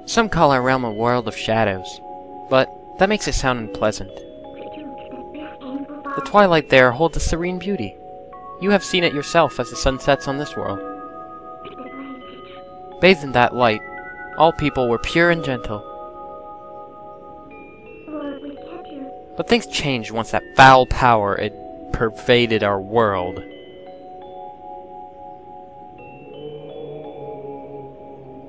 Some call our realm a world of shadows, but that makes it sound unpleasant. The twilight there holds a serene beauty. You have seen it yourself as the sun sets on this world. Bathed in that light, all people were pure and gentle. But things changed once that foul power had pervaded our world.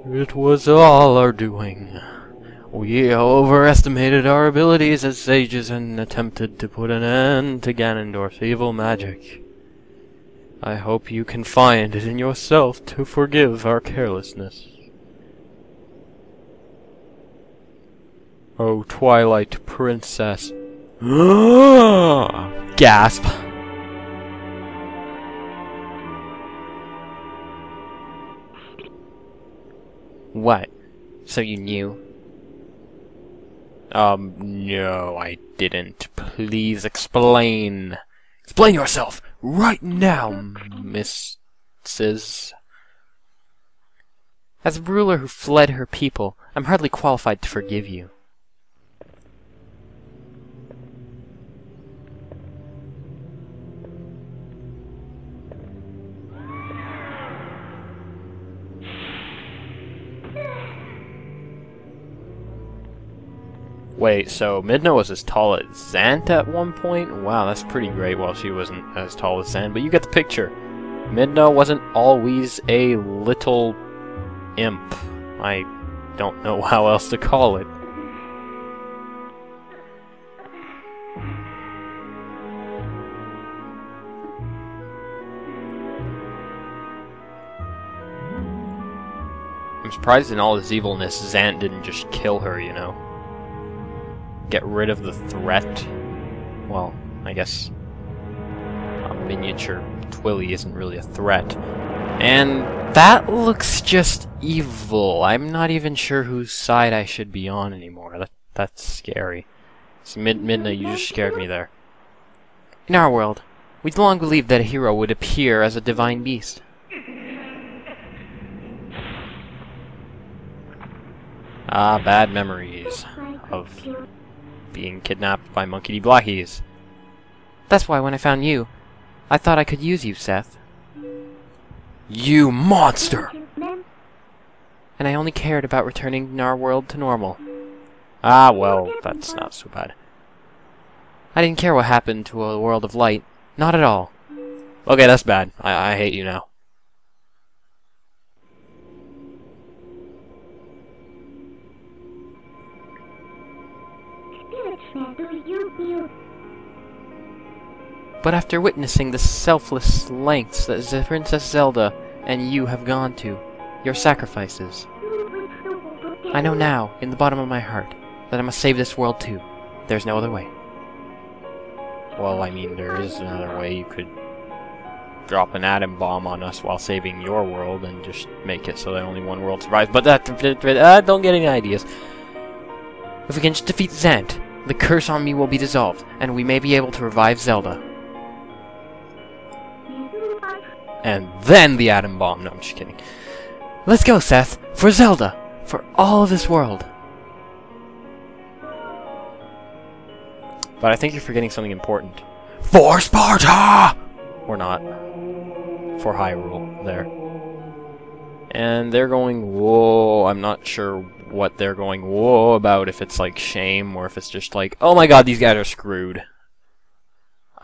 It was all our doing. We overestimated our abilities as sages and attempted to put an end to Ganondorf's evil magic. I hope you can find it in yourself to forgive our carelessness. Oh, Twilight Princess. Gasp. What? So you knew? No, I didn't. Please explain. Explain yourself right now, Mrs. As a ruler who fled her people, I'm hardly qualified to forgive you. Wait, so Midna was as tall as Zant at one point? Wow, that's pretty great. Well, she wasn't as tall as Zant, but you get the picture. Midna wasn't always a little imp. I don't know how else to call it. I'm surprised in all his evilness, Zant didn't just kill her, you know? Get rid of the threat. Well, I guess a miniature Twilly isn't really a threat. And that looks just evil. I'm not even sure whose side I should be on anymore. That's scary. So Midna, you just scared me there. In our world, we'd long believed that a hero would appear as a divine beast. Ah, bad memories of being kidnapped by Monkey D. Blackies. That's why when I found you, I thought I could use you, Seth. You monster! And I only cared about returning our world to normal. Ah, well, that's not so bad. I didn't care what happened to a world of light. Not at all. Okay, that's bad. I hate you now. But after witnessing the selfless lengths that Princess Zelda and you have gone to, your sacrifices, I know now, in the bottom of my heart, that I must save this world too. There's no other way. Well, I mean, there is another way. You could drop an atom bomb on us while saving your world and just make it so that only one world survives. But don't get any ideas. If we can just defeat Zant, the curse on me will be dissolved, and we may be able to revive Zelda. And then the atom bomb. No, I'm just kidding. Let's go, Seth. For Zelda. For all of this world. But I think you're forgetting something important. For Sparta! Or not. For Hyrule. There. And they're going, whoa. I'm not sure what they're going, whoa, about. If it's like shame, or if it's just like, oh my god, these guys are screwed.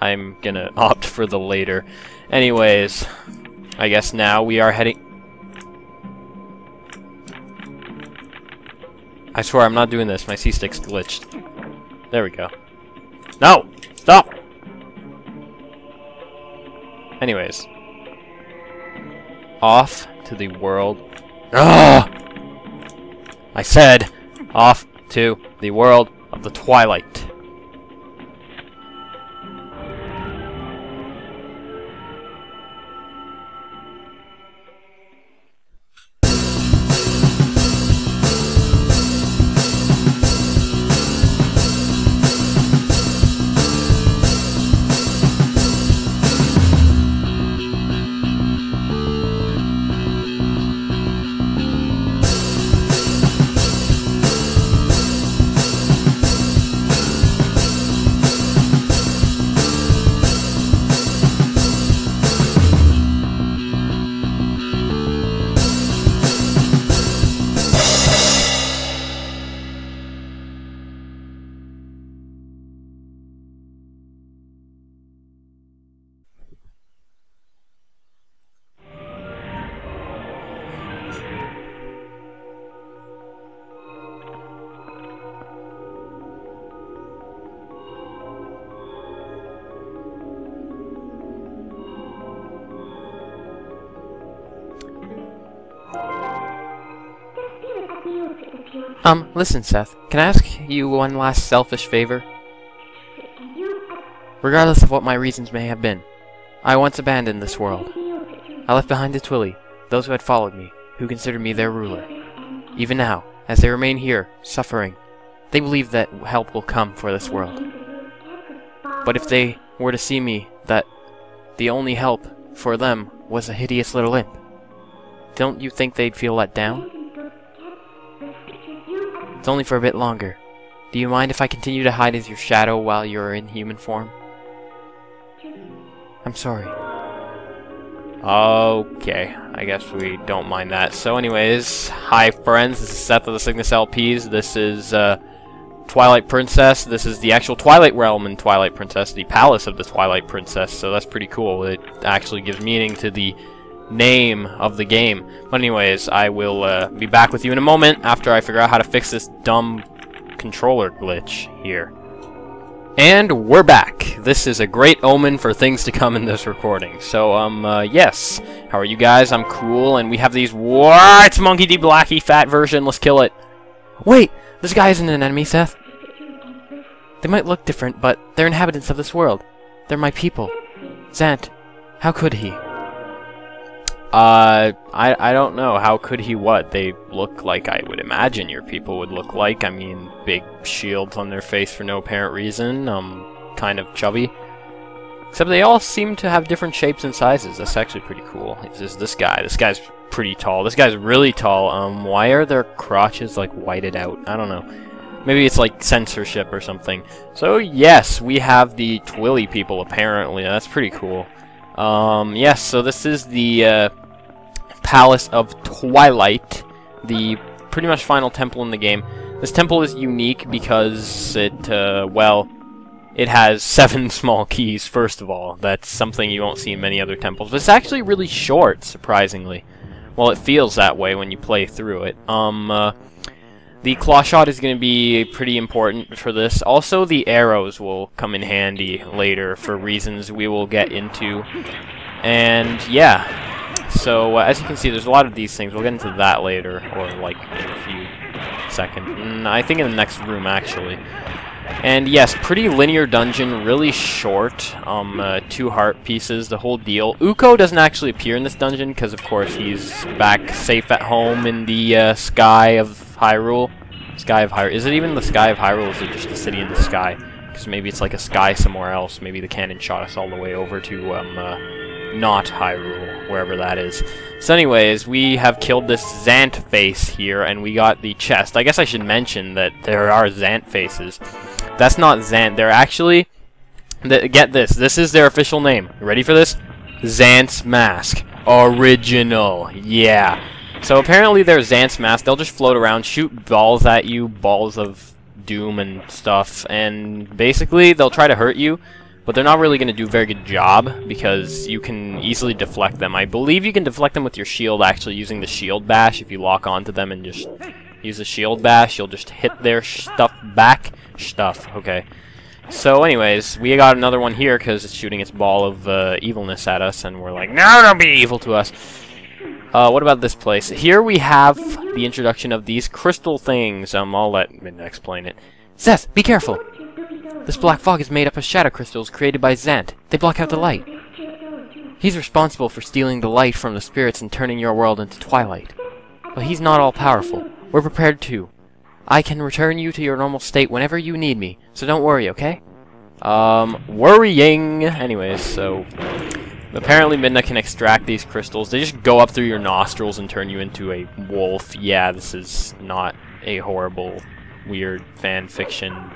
I'm gonna opt for the later. Anyways, I guess now we are heading... I swear I'm not doing this. My C-stick's glitched. There we go. No! Stop! Anyways. Off to the world... Ugh! I said, off to the world of the Twilight. Listen, Seth. Can I ask you one last selfish favor? Regardless of what my reasons may have been, I once abandoned this world. I left behind the Twilly, those who had followed me, who considered me their ruler. Even now, as they remain here, suffering, they believe that help will come for this world. But if they were to see me, that the only help for them was a hideous little imp, don't you think they'd feel let down? It's only for a bit longer. Do you mind if I continue to hide as your shadow while you're in human form? I'm sorry. Okay, I guess we don't mind that. So anyways, hi friends, this is Seth of the Cygnus LPs. This is Twilight Princess. This is the actual Twilight Realm in Twilight Princess, the Palace of the Twilight Princess, so that's pretty cool. It actually gives meaning to the name of the game. But anyways, I will be back with you in a moment after I figure out how to fix this dumb controller glitch here. And we're back. This is a great omen for things to come in this recording. So, yes. How are you guys? I'm cool, and we have these... What? It's Monkey D. Blackie, fat version. Let's kill it. Wait! This guy isn't an enemy, Seth. They might look different, but they're inhabitants of this world. They're my people. Zant, how could he? I don't know. How could he what? They look like I would imagine your people would look like. I mean, big shields on their face for no apparent reason. Kind of chubby. Except they all seem to have different shapes and sizes. That's actually pretty cool. It's just this guy. This guy's pretty tall. This guy's really tall. Why are their crotches, like, whited out? I don't know. Maybe it's, like, censorship or something. So, yes, we have the Twilly people, apparently. That's pretty cool. Yes, so this is the, Palace of Twilight, the pretty much final temple in the game. This temple is unique because it, well, it has 7 small keys, first of all. That's something you won't see in many other temples. But it's actually really short, surprisingly. Well, it feels that way when you play through it. The claw shot is going to be pretty important for this. Also, the arrows will come in handy later for reasons we will get into. And, yeah. So, as you can see, there's a lot of these things. We'll get into that later, or, like, in a few seconds. I think in the next room, actually. And, yes, pretty linear dungeon, really short. 2 heart pieces, the whole deal. Uko doesn't actually appear in this dungeon, because, of course, he's back safe at home in the sky of Hyrule. Sky of Hyrule. Is it even the sky of Hyrule, or is it just a city in the sky? Because maybe it's like a sky somewhere else. Maybe the cannon shot us all the way over to, not Hyrule, wherever that is. So anyways, we have killed this Zant face here, and we got the chest. I guess I should mention that there are Zant faces. That's not Zant. They're actually... get this. This is their official name. You ready for this? Zant's Mask. Original. Yeah. So apparently they're Zant's Mask. They'll just float around, shoot balls at you, balls of doom and stuff, and basically they'll try to hurt you. But they're not really going to do a very good job, because you can easily deflect them. I believe you can deflect them with your shield, actually, using the shield bash. If you lock onto them and just use the shield bash, you'll just hit their stuff back. Okay. So anyways, we got another one here, because it's shooting its ball of evilness at us, and we're like, no, don't be evil to us. What about this place? Here we have the introduction of these crystal things. I'll let Midna explain it. Seth, be careful! This black fog is made up of shadow crystals created by Zant. They block out the light. He's responsible for stealing the light from the spirits and turning your world into twilight. But he's not all-powerful. We're prepared too. I can return you to your normal state whenever you need me, so don't worry, okay? Worrying! Anyways, so... apparently Midna can extract these crystals. They just go up through your nostrils and turn you into a wolf. Yeah, this is not a horrible, weird fan fiction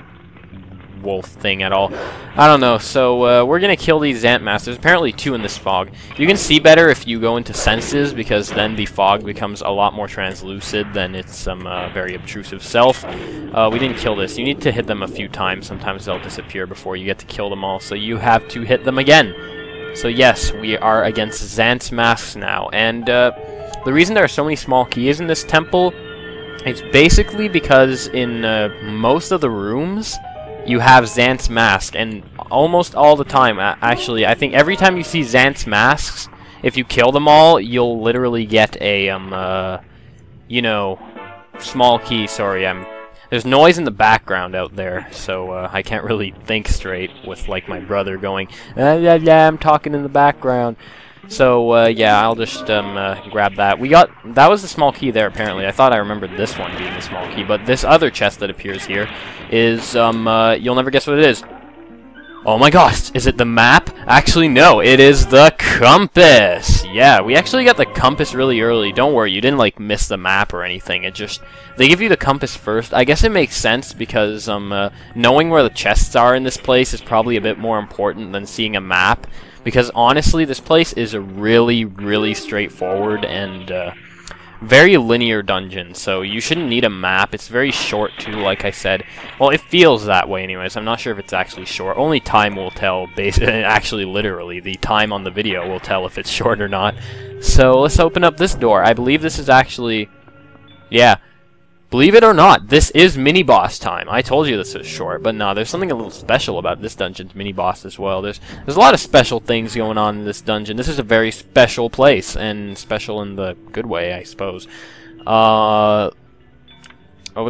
wolf thing at all. I don't know. So we're gonna kill these Zant masks. There's apparently 2 in this fog. You can see better if you go into senses, because then the fog becomes a lot more translucid than its very obtrusive self. We didn't kill this. You need to hit them a few times. Sometimes they'll disappear before you get to kill them all, so you have to hit them again. So yes, we are against Zant's masks now. And the reason there are so many small keys in this temple, it's basically because in most of the rooms you have Zant's mask, and almost all the time, actually, I think every time you see Zant's masks, if you kill them all, you'll literally get a, you know, small key, sorry, there's noise in the background out there, so I can't really think straight with, like, my brother going, yeah, I'm talking in the background. So, yeah, I'll just grab that. That was the small key there, apparently. I thought I remembered this one being the small key, but this other chest that appears here is, you'll never guess what it is. Oh my gosh, is it the map? Actually, no, it is the compass! Yeah, we actually got the compass really early. Don't worry, you didn't, like, miss the map or anything. They give you the compass first. I guess it makes sense because, knowing where the chests are in this place is probably a bit more important than seeing a map. Because, honestly, this place is a really, really straightforward and, very linear dungeon, so you shouldn't need a map. It's very short too, like I said. Well, it feels that way anyways. I'm not sure if it's actually short. Only time will tell, actually literally, the time on the video will tell if it's short or not. So let's open up this door. I believe this is actually, yeah, believe it or not, this is mini-boss time. I told you this was short, but no, there's something a little special about this dungeon's mini-boss as well. There's a lot of special things going on in this dungeon. This is a very special place, and special in the good way, I suppose. Over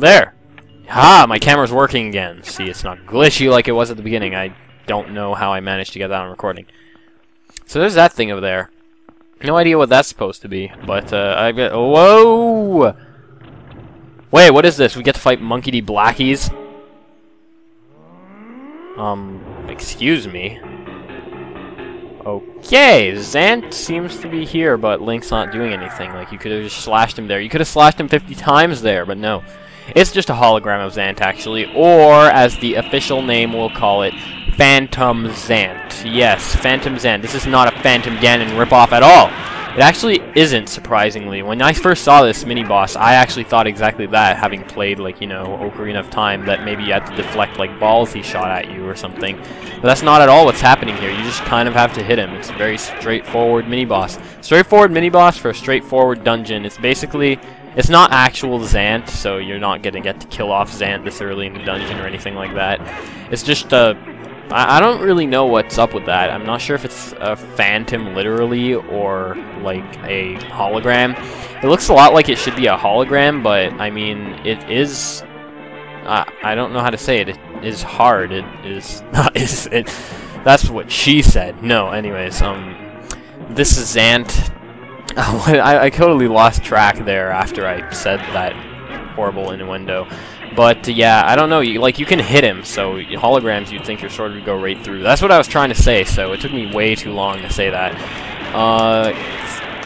there. Ha! My camera's working again. See, it's not glitchy like it was at the beginning. I don't know how I managed to get that on recording. So there's that thing over there. No idea what that's supposed to be, but I get. Whoa! Wait, what is this? We get to fight Monkey D. Blackies? Excuse me. Okay, Zant seems to be here, but Link's not doing anything. Like, you could have just slashed him there. You could have slashed him 50 times there, but no. It's just a hologram of Zant, actually, or, as the official name will call it, Phantom Zant. Yes, Phantom Zant. This is not a Phantom Ganon ripoff at all. It actually isn't, surprisingly. When I first saw this mini-boss, I actually thought exactly that, having played, like, you know, Ocarina of Time, that maybe you had to deflect, like, balls he shot at you or something. But that's not at all what's happening here. You just kind of have to hit him. It's a very straightforward mini-boss. Straightforward mini-boss for a straightforward dungeon. It's basically... It's not actual Zant, so you're not gonna get to kill off Zant this early in the dungeon or anything like that. It's just, I don't really know what's up with that. I'm not sure if it's a phantom literally or like a hologram. It looks a lot like it should be a hologram, but I mean, it is... I don't know how to say it. It is hard. It is... That's what she said. No, anyways, this is Zant. I totally lost track there after I said that horrible innuendo. But, yeah, I don't know, you can hit him, so holograms you'd think your sword would go right through. That's what I was trying to say, so it took me way too long to say that.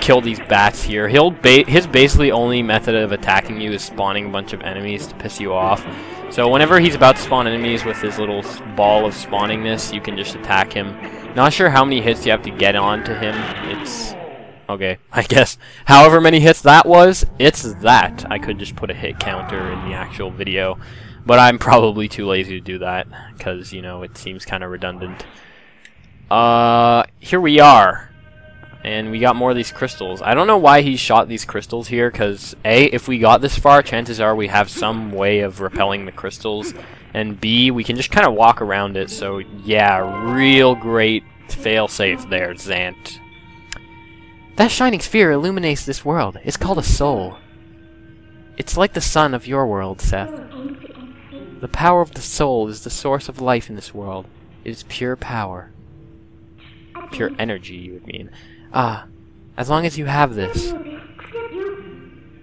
Kill these bats here. His basically only method of attacking you is spawning a bunch of enemies to piss you off. So whenever he's about to spawn enemies with his little ball of spawningness, you can just attack him. Not sure how many hits you have to get onto him. It's... Okay, I guess however many hits that was, it's that. I could just put a hit counter in the actual video, but I'm probably too lazy to do that, because, you know, it seems kind of redundant. Here we are, and we got more of these crystals. I don't know why he shot these crystals here, because A, if we got this far, chances are we have some way of repelling the crystals, and B, we can just kind of walk around it, so yeah, real great fail-safe there, Zant. That shining sphere illuminates this world. It's called a soul. It's like the sun of your world, Seth. The power of the soul is the source of life in this world. It is pure power. Pure energy, you would mean. Ah, as long as you have this.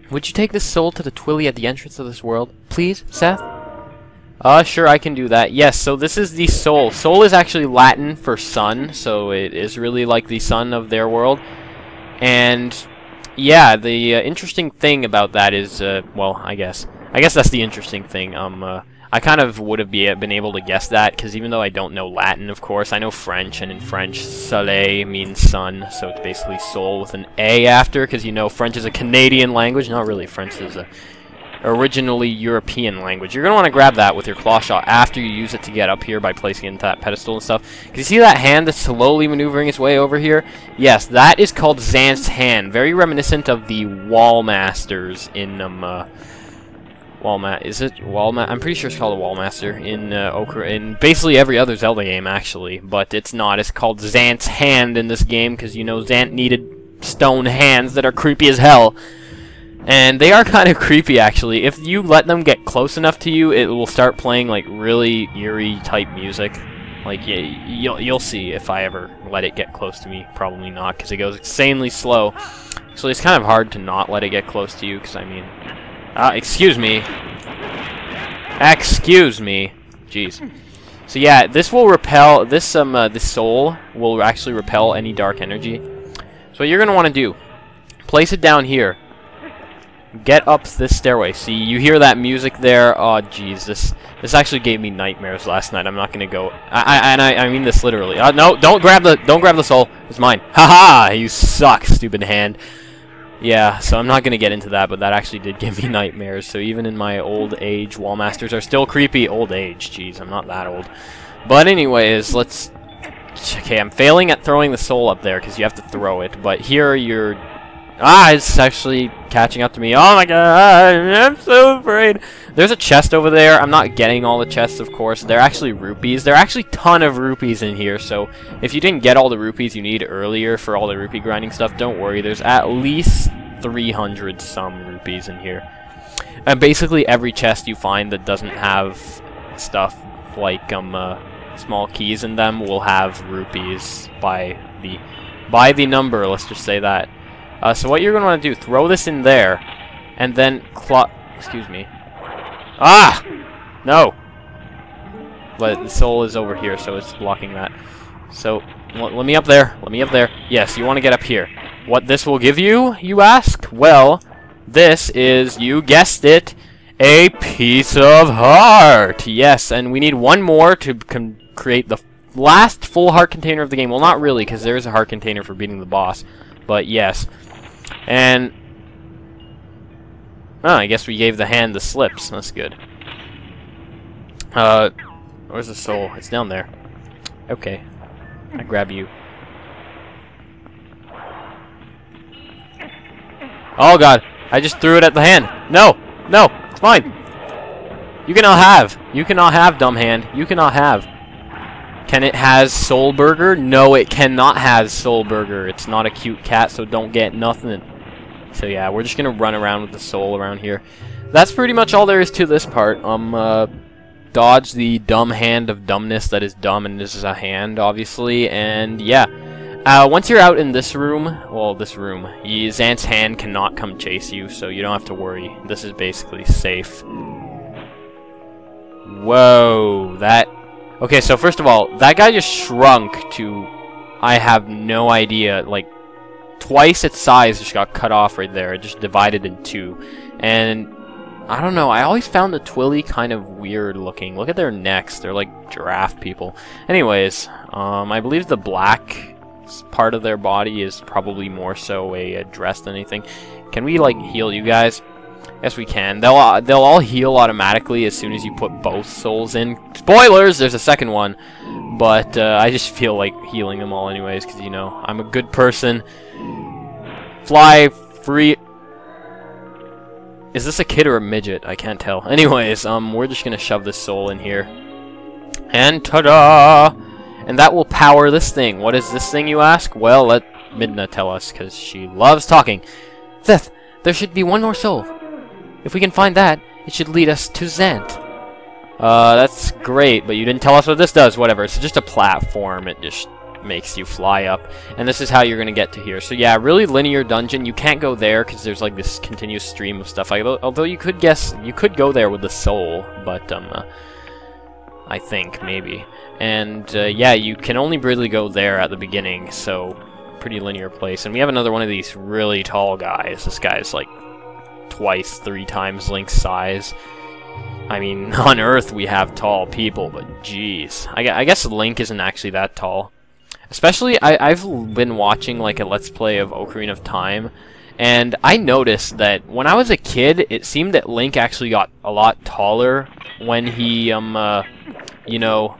Would you take this soul to the Twilly at the entrance of this world? Please, Seth? Sure, I can do that. Yes, so this is the soul. Soul is actually Latin for sun, so it is really like the sun of their world. And yeah, the interesting thing about that is, well, I guess that's the interesting thing. I kind of would have been able to guess that, because even though I don't know Latin, of course, I know French, and in French, soleil means sun, so it's basically soul with an A after, because, you know, French is a Canadian language. Not really, French is a originally European language. You're going to want to grab that with your claw shot after you use it to get up here by placing it into that pedestal and stuff. Because you see that hand that's slowly maneuvering its way over here? Yes, that is called Zant's hand. Very reminiscent of the Wall Masters in, is it Wallma? I'm pretty sure it's called a Wallmaster in basically every other Zelda game, actually. But it's not. It's called Zant's hand in this game, because, you know, Zant needed stone hands that are creepy as hell. And they are kind of creepy, actually. If you let them get close enough to you, it will start playing, like, really eerie type music. Like, you'll see if I ever let it get close to me. Probably not, because it goes insanely slow. So it's kind of hard to not let it get close to you, because, I mean... excuse me. Excuse me. Jeez. So yeah, this will repel... This soul will actually repel any dark energy. So what you're going to want to do... Place it down here. Get up this stairway. See, you hear that music there? Oh, jeez, this actually gave me nightmares last night. I'm not gonna go. I mean this literally. No, don't grab the soul. It's mine. Haha! You suck, stupid hand. Yeah, so I'm not gonna get into that, but that actually did give me nightmares. So even in my old age, wall masters are still creepy. Old age, jeez, I'm not that old. But anyways, let's. Okay, I'm failing at throwing the soul up there because you have to throw it. But here you're. It's actually catching up to me. Oh my god, I'm so afraid. There's a chest over there. I'm not getting all the chests, of course. They're actually rupees. There are actually a ton of rupees in here, so if you didn't get all the rupees you need earlier for all the rupee grinding stuff, don't worry. There's at least 300 some rupees in here. And basically every chest you find that doesn't have stuff like small keys in them will have rupees by the number, let's just say that. So what you're going to want to do, throw this in there, and then excuse me. Ah! No! But the soul is over here, so it's blocking that. So, let me up there. Let me up there. Yes, you want to get up here. What this will give you, you ask? Well, this is, you guessed it, a piece of heart. Yes, and we need one more to create the last full heart container of the game. Well, not really, because there is a heart container for beating the boss. But yes. And I guess we gave the hand the slips. That's good. Where's the soul? It's down there. Okay. I grab you. Oh god. I just threw it at the hand. No! No! It's mine! You cannot have! You cannot have, dumb hand. You cannot have. Can it has Soul Burger? No, it cannot have Soul Burger. It's not a cute cat, so don't get nothing. So yeah, we're just gonna run around with the soul around here. That's pretty much all there is to this part. Dodge the dumb hand of dumbness that is dumb, and this is a hand, obviously. And yeah, once you're out in this room, Zant's hand cannot come chase you, so you don't have to worry. This is basically safe. Whoa, that... Okay, so first of all, that guy just shrunk to, I have no idea, like, twice its size just got cut off right there. It just divided in two. And, I don't know, I always found the Twilly kind of weird looking. Look at their necks, they're like giraffe people. Anyways, I believe the black part of their body is probably more so a dress than anything. Can we, like, heal you guys? Yes, we can. They'll all heal automatically as soon as you put both souls in. Spoilers! There's a second one. But I just feel like healing them all anyways, because, you know, I'm a good person. Fly free. Is this a kid or a midget? I can't tell. Anyways, we're just going to shove this soul in here. And ta-da! And that will power this thing. What is this thing, you ask? Well, let Midna tell us, because she loves talking. Seth, there should be one more soul. If we can find that, it should lead us to Zant. That's great, but you didn't tell us what this does. Whatever, it's just a platform. It just makes you fly up. And this is how you're going to get to here. So yeah, really linear dungeon. You can't go there because there's like this continuous stream of stuff. Although you could guess, you could go there with the soul, but I think, maybe. And yeah, you can only really go there at the beginning, so pretty linear place. And we have another one of these really tall guys. This guy's like twice, 3 times Link's size. I mean, on Earth we have tall people, but jeez. I guess Link isn't actually that tall. Especially, I've been watching like a Let's Play of Ocarina of Time, and I noticed that when I was a kid, it seemed that Link actually got a lot taller when he, you know,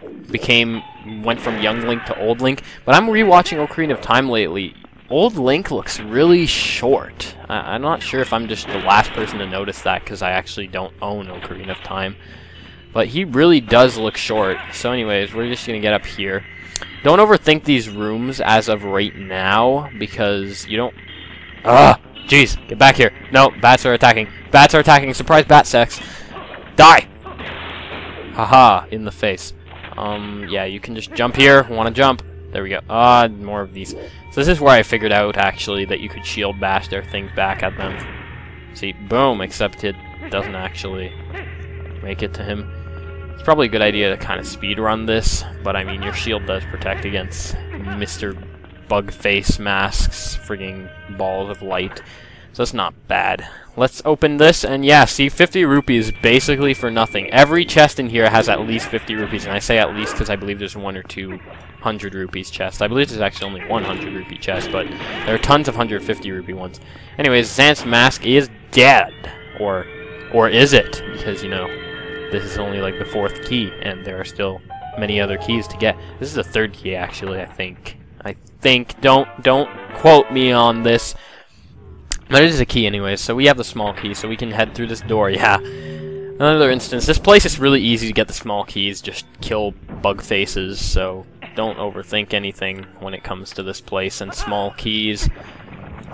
went from young Link to old Link. But I'm rewatching Ocarina of Time lately. Old Link looks really short. I'm not sure if I'm just the last person to notice that, because I actually don't own Ocarina of Time. But he really does look short. So anyways, we're just going to get up here. Don't overthink these rooms as of right now, because you don't... Jeez, get back here. No, bats are attacking. Bats are attacking. Surprise bat sex. Die! Haha, in the face. Yeah, you can just jump here. Want to jump? There we go. More of these. So this is where I figured out, actually, that you could shield bash their things back at them. See, boom, except it doesn't actually make it to him. It's probably a good idea to kind of speed run this, but I mean, your shield does protect against Mr. Bugface masks, frigging balls of light. So that's not bad. Let's open this, and yeah, see, 50 rupees basically for nothing. Every chest in here has at least 50 rupees, and I say at least because I believe there's 1 or 2 100 rupees chest. I believe there's actually only 100 rupee chest, but there are tons of 150 rupee ones. Anyways, Zant's mask is dead. Or is it? Because, you know, this is only like the 4th key, and there are still many other keys to get. This is the 3rd key, actually, I think. Don't quote me on this. But it is a key anyways, so we have the small key, so we can head through this door, yeah. Another instance, this place is really easy to get the small keys, just kill bug faces, so don't overthink anything when it comes to this place and small keys.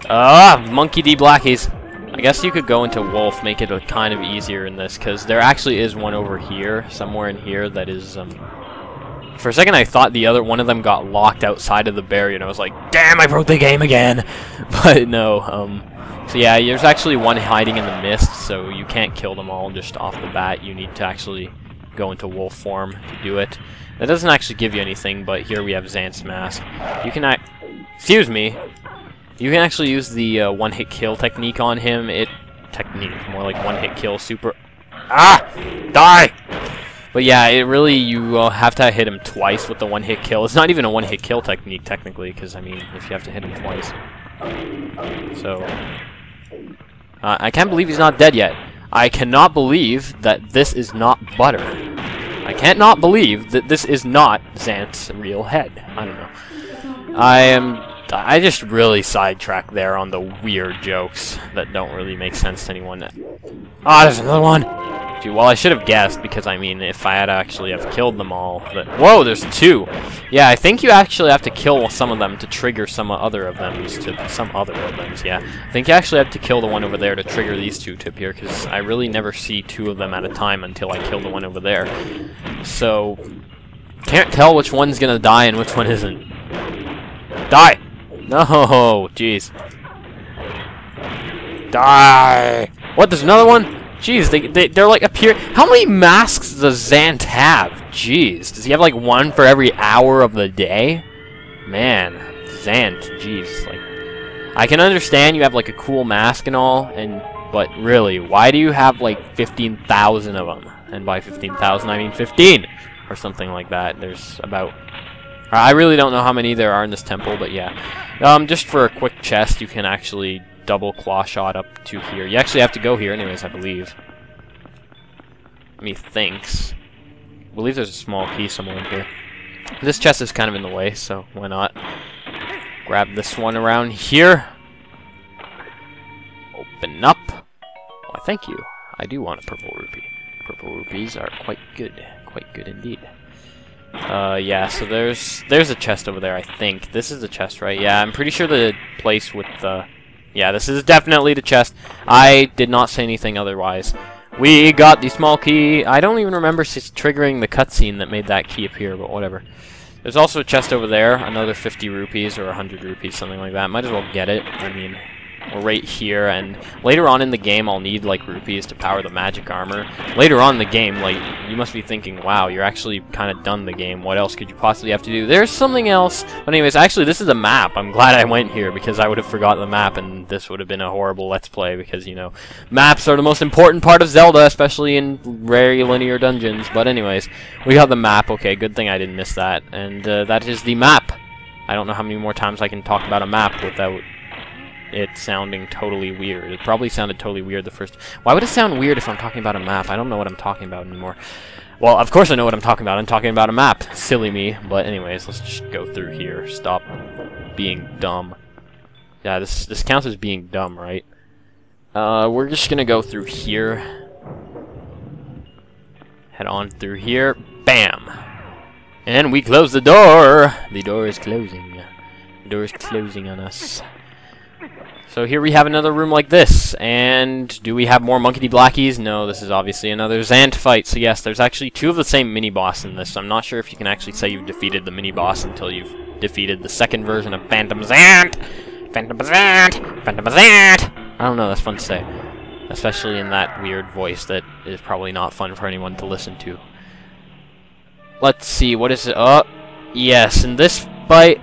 Monkey D. Blackies. I guess you could go into Wolf, make it kind of easier in this, because there actually is one over here, somewhere in here, that is, for a second I thought the other one of them got locked outside of the barrier, and I was like, damn, I broke the game again! But no, so yeah, there's actually one hiding in the mist, so you can't kill them all just off the bat. You need to actually go into wolf form to do it. That doesn't actually give you anything, but here we have Zant's mask. You can excuse me. You can actually use the one-hit kill technique on him. More like one-hit kill super. Die! But yeah, it really, you have to hit him twice with the one-hit kill. It's not even a one-hit kill technique, technically, because, I mean, if you have to hit him twice. So, I can't believe he's not dead yet. I cannot believe that this is not butter. I can't not believe that this is not Zant's real head. I don't know. I just really sidetracked there on the weird jokes that don't really make sense to anyone. There's another one! Well, I should have guessed, because, I mean, if I had actually have killed them all... Whoa, there's 2! Yeah, I think you actually have to kill some of them to trigger some other of them. Yeah. I think you actually have to kill the one over there to trigger these 2 to appear, because I really never see 2 of them at a time until I kill the one over there. So, can't tell which one's gonna die and which one isn't. Die! No, jeez. Die! What, there's another one? Jeez, they're like appear. How many masks does Zant have? Jeez, does he have like 1 for every hour of the day? Man, Zant, jeez, like, I can understand you have like a cool mask and all, but really, why do you have like 15,000 of them? And by 15,000, I mean 15 or something like that. There's about. I really don't know how many there are in this temple, but yeah. Just for a quick chest, you can actually double claw shot up to here. You actually have to go here anyways, I believe. Methinks. I believe there's a small key somewhere in here. This chest is kind of in the way, so why not? Grab this one around here. Open up. Why, thank you. I do want a purple rupee. Purple rupees are quite good indeed. Yeah, so there's a chest over there, I think. This is the chest, right? Yeah, I'm pretty sure the place with the... Yeah, this is definitely the chest. I did not say anything otherwise. We got the small key. I don't even remember triggering the cutscene that made that key appear, but whatever. There's also a chest over there, another 50 rupees or 100 rupees, something like that. Might as well get it. I mean, we're right here, and later on in the game I'll need, like, rupees to power the magic armor. Later on in the game, like, you must be thinking, wow, you're actually kind of done the game. What else could you possibly have to do? There's something else. But anyways, actually, this is a map. I'm glad I went here, because I would have forgotten the map, and this would have been a horrible Let's Play, because, you know, maps are the most important part of Zelda, especially in very linear dungeons. But anyways, we got the map. Okay, good thing I didn't miss that. And that is the map. I don't know how many more times I can talk about a map without it sounding totally weird. It probably sounded totally weird the first... Why would it sound weird if I'm talking about a map? I don't know what I'm talking about anymore. Well, of course I know what I'm talking about. I'm talking about a map. Silly me. But anyways, let's just go through here. Stop being dumb. Yeah, this counts as being dumb, right? We're just gonna go through here. Head on through here. Bam! And we close the door! The door is closing. The door is closing on us. So here we have another room like this, and do we have more Monkey Blackies? No, this is obviously another Zant fight. So yes, there's actually 2 of the same mini-boss in this. I'm not sure if you can actually say you've defeated the mini-boss until you've defeated the second version of Phantom Zant! Phantom Zant! Phantom Zant! I don't know, that's fun to say. Especially in that weird voice that is probably not fun for anyone to listen to. Let's see, what is it? Oh, yes, in this bite,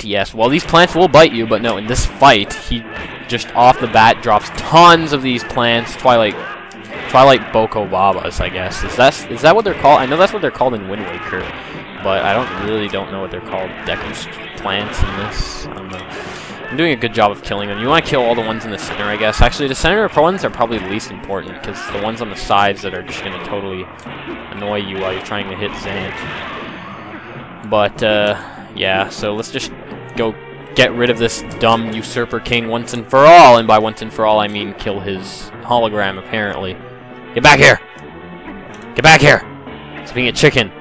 yes. Well, these plants will bite you, but no, in this fight, he just off the bat drops tons of these plants. Twilight Boko Babas, I guess. Is that what they're called? I know that's what they're called in Wind Waker, but I don't know what they're called. Deco's plants in this. I don't know. I'm doing a good job of killing them. You want to kill all the ones in the center, I guess. Actually, the center ones are probably the least important, because the ones on the sides that are just going to totally annoy you while you're trying to hit Zant. But, yeah, so let's just go get rid of this dumb usurper king once and for all. And by once and for all, I mean kill his hologram, apparently. Get back here! Get back here! It's being a chicken.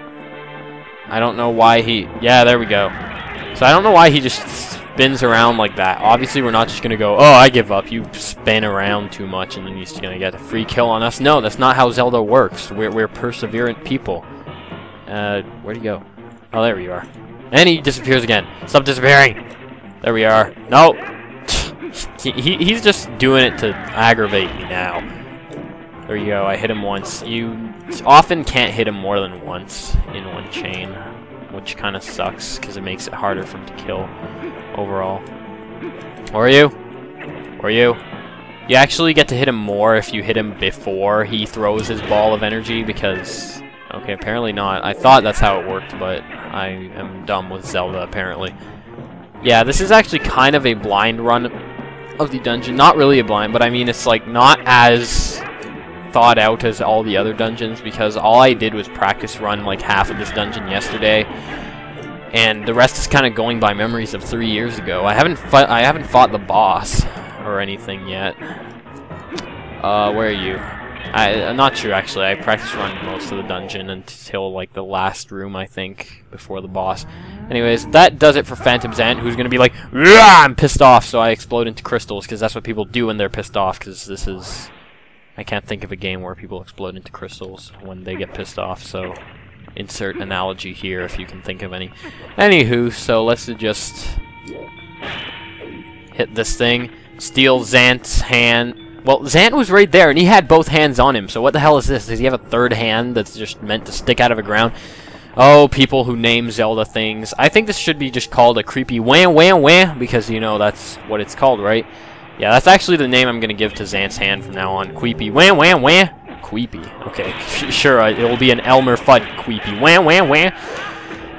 I don't know why he... Yeah, there we go. So I don't know why he just spins around like that. Obviously, we're not just going to go, oh, I give up. You spin around too much and then you're just going to get a free kill on us. No, that's not how Zelda works. We're perseverant people. Where'd he go? Oh, there we are. And he disappears again. Stop disappearing! There we are. No! He's just doing it to aggravate me now. There you go. I hit him once. You often can't hit him more than once in one chain, which kind of sucks because it makes it harder for him to kill overall. Or you? Or you? You actually get to hit him more if you hit him before he throws his ball of energy because... Okay, apparently not. I thought that's how it worked, but I am dumb with Zelda, apparently. Yeah, this is actually kind of a blind run of the dungeon. Not really a blind, but I mean, it's like not as thought out as all the other dungeons, because all I did was practice run like half of this dungeon yesterday, and the rest is kind of going by memories of 3 years ago. I haven't fought the boss or anything yet. Where are you? I'm not sure, actually. I practiced running most of the dungeon until, like, the last room, I think, before the boss. Anyways, that does it for Phantom Zant, who's going to be like, I'm pissed off, so I explode into crystals, because that's what people do when they're pissed off, because this is... I can't think of a game where people explode into crystals when they get pissed off, so insert analogy here if you can think of any. Anywho, so let's just hit this thing, steal Zant's hand. Well, Zant was right there, and he had both hands on him, so what the hell is this? Does he have a third hand that's just meant to stick out of the ground? Oh, people who name Zelda things. I think this should be just called a creepy wah wah wah, because, you know, that's what it's called, right? Yeah, that's actually the name I'm going to give to Zant's hand from now on. Queepy wah wah wah. Queepy. Okay, sure, it will be an Elmer Fudd queepy wah wah wah.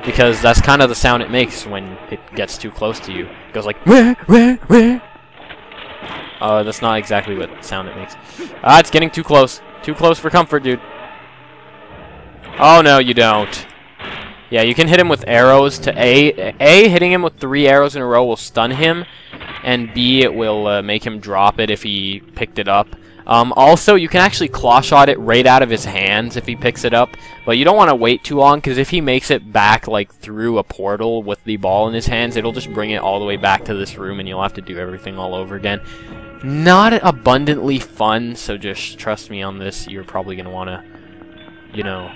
Because that's kind of the sound it makes when it gets too close to you. It goes like, wah wah wah. That's not exactly what sound it makes. Ah, it's getting too close. Too close for comfort, dude. Oh, no, you don't. Yeah, you can hit him with arrows to A, hitting him with 3 arrows in a row will stun him, and B, it will make him drop it if he picked it up. Also, you can actually claw shot it right out of his hands if he picks it up, but you don't want to wait too long, because if he makes it back, like, through a portal with the ball in his hands, it'll just bring it all the way back to this room, and you'll have to do everything all over again. Not abundantly fun, so just trust me on this. You're probably going to want to, you know...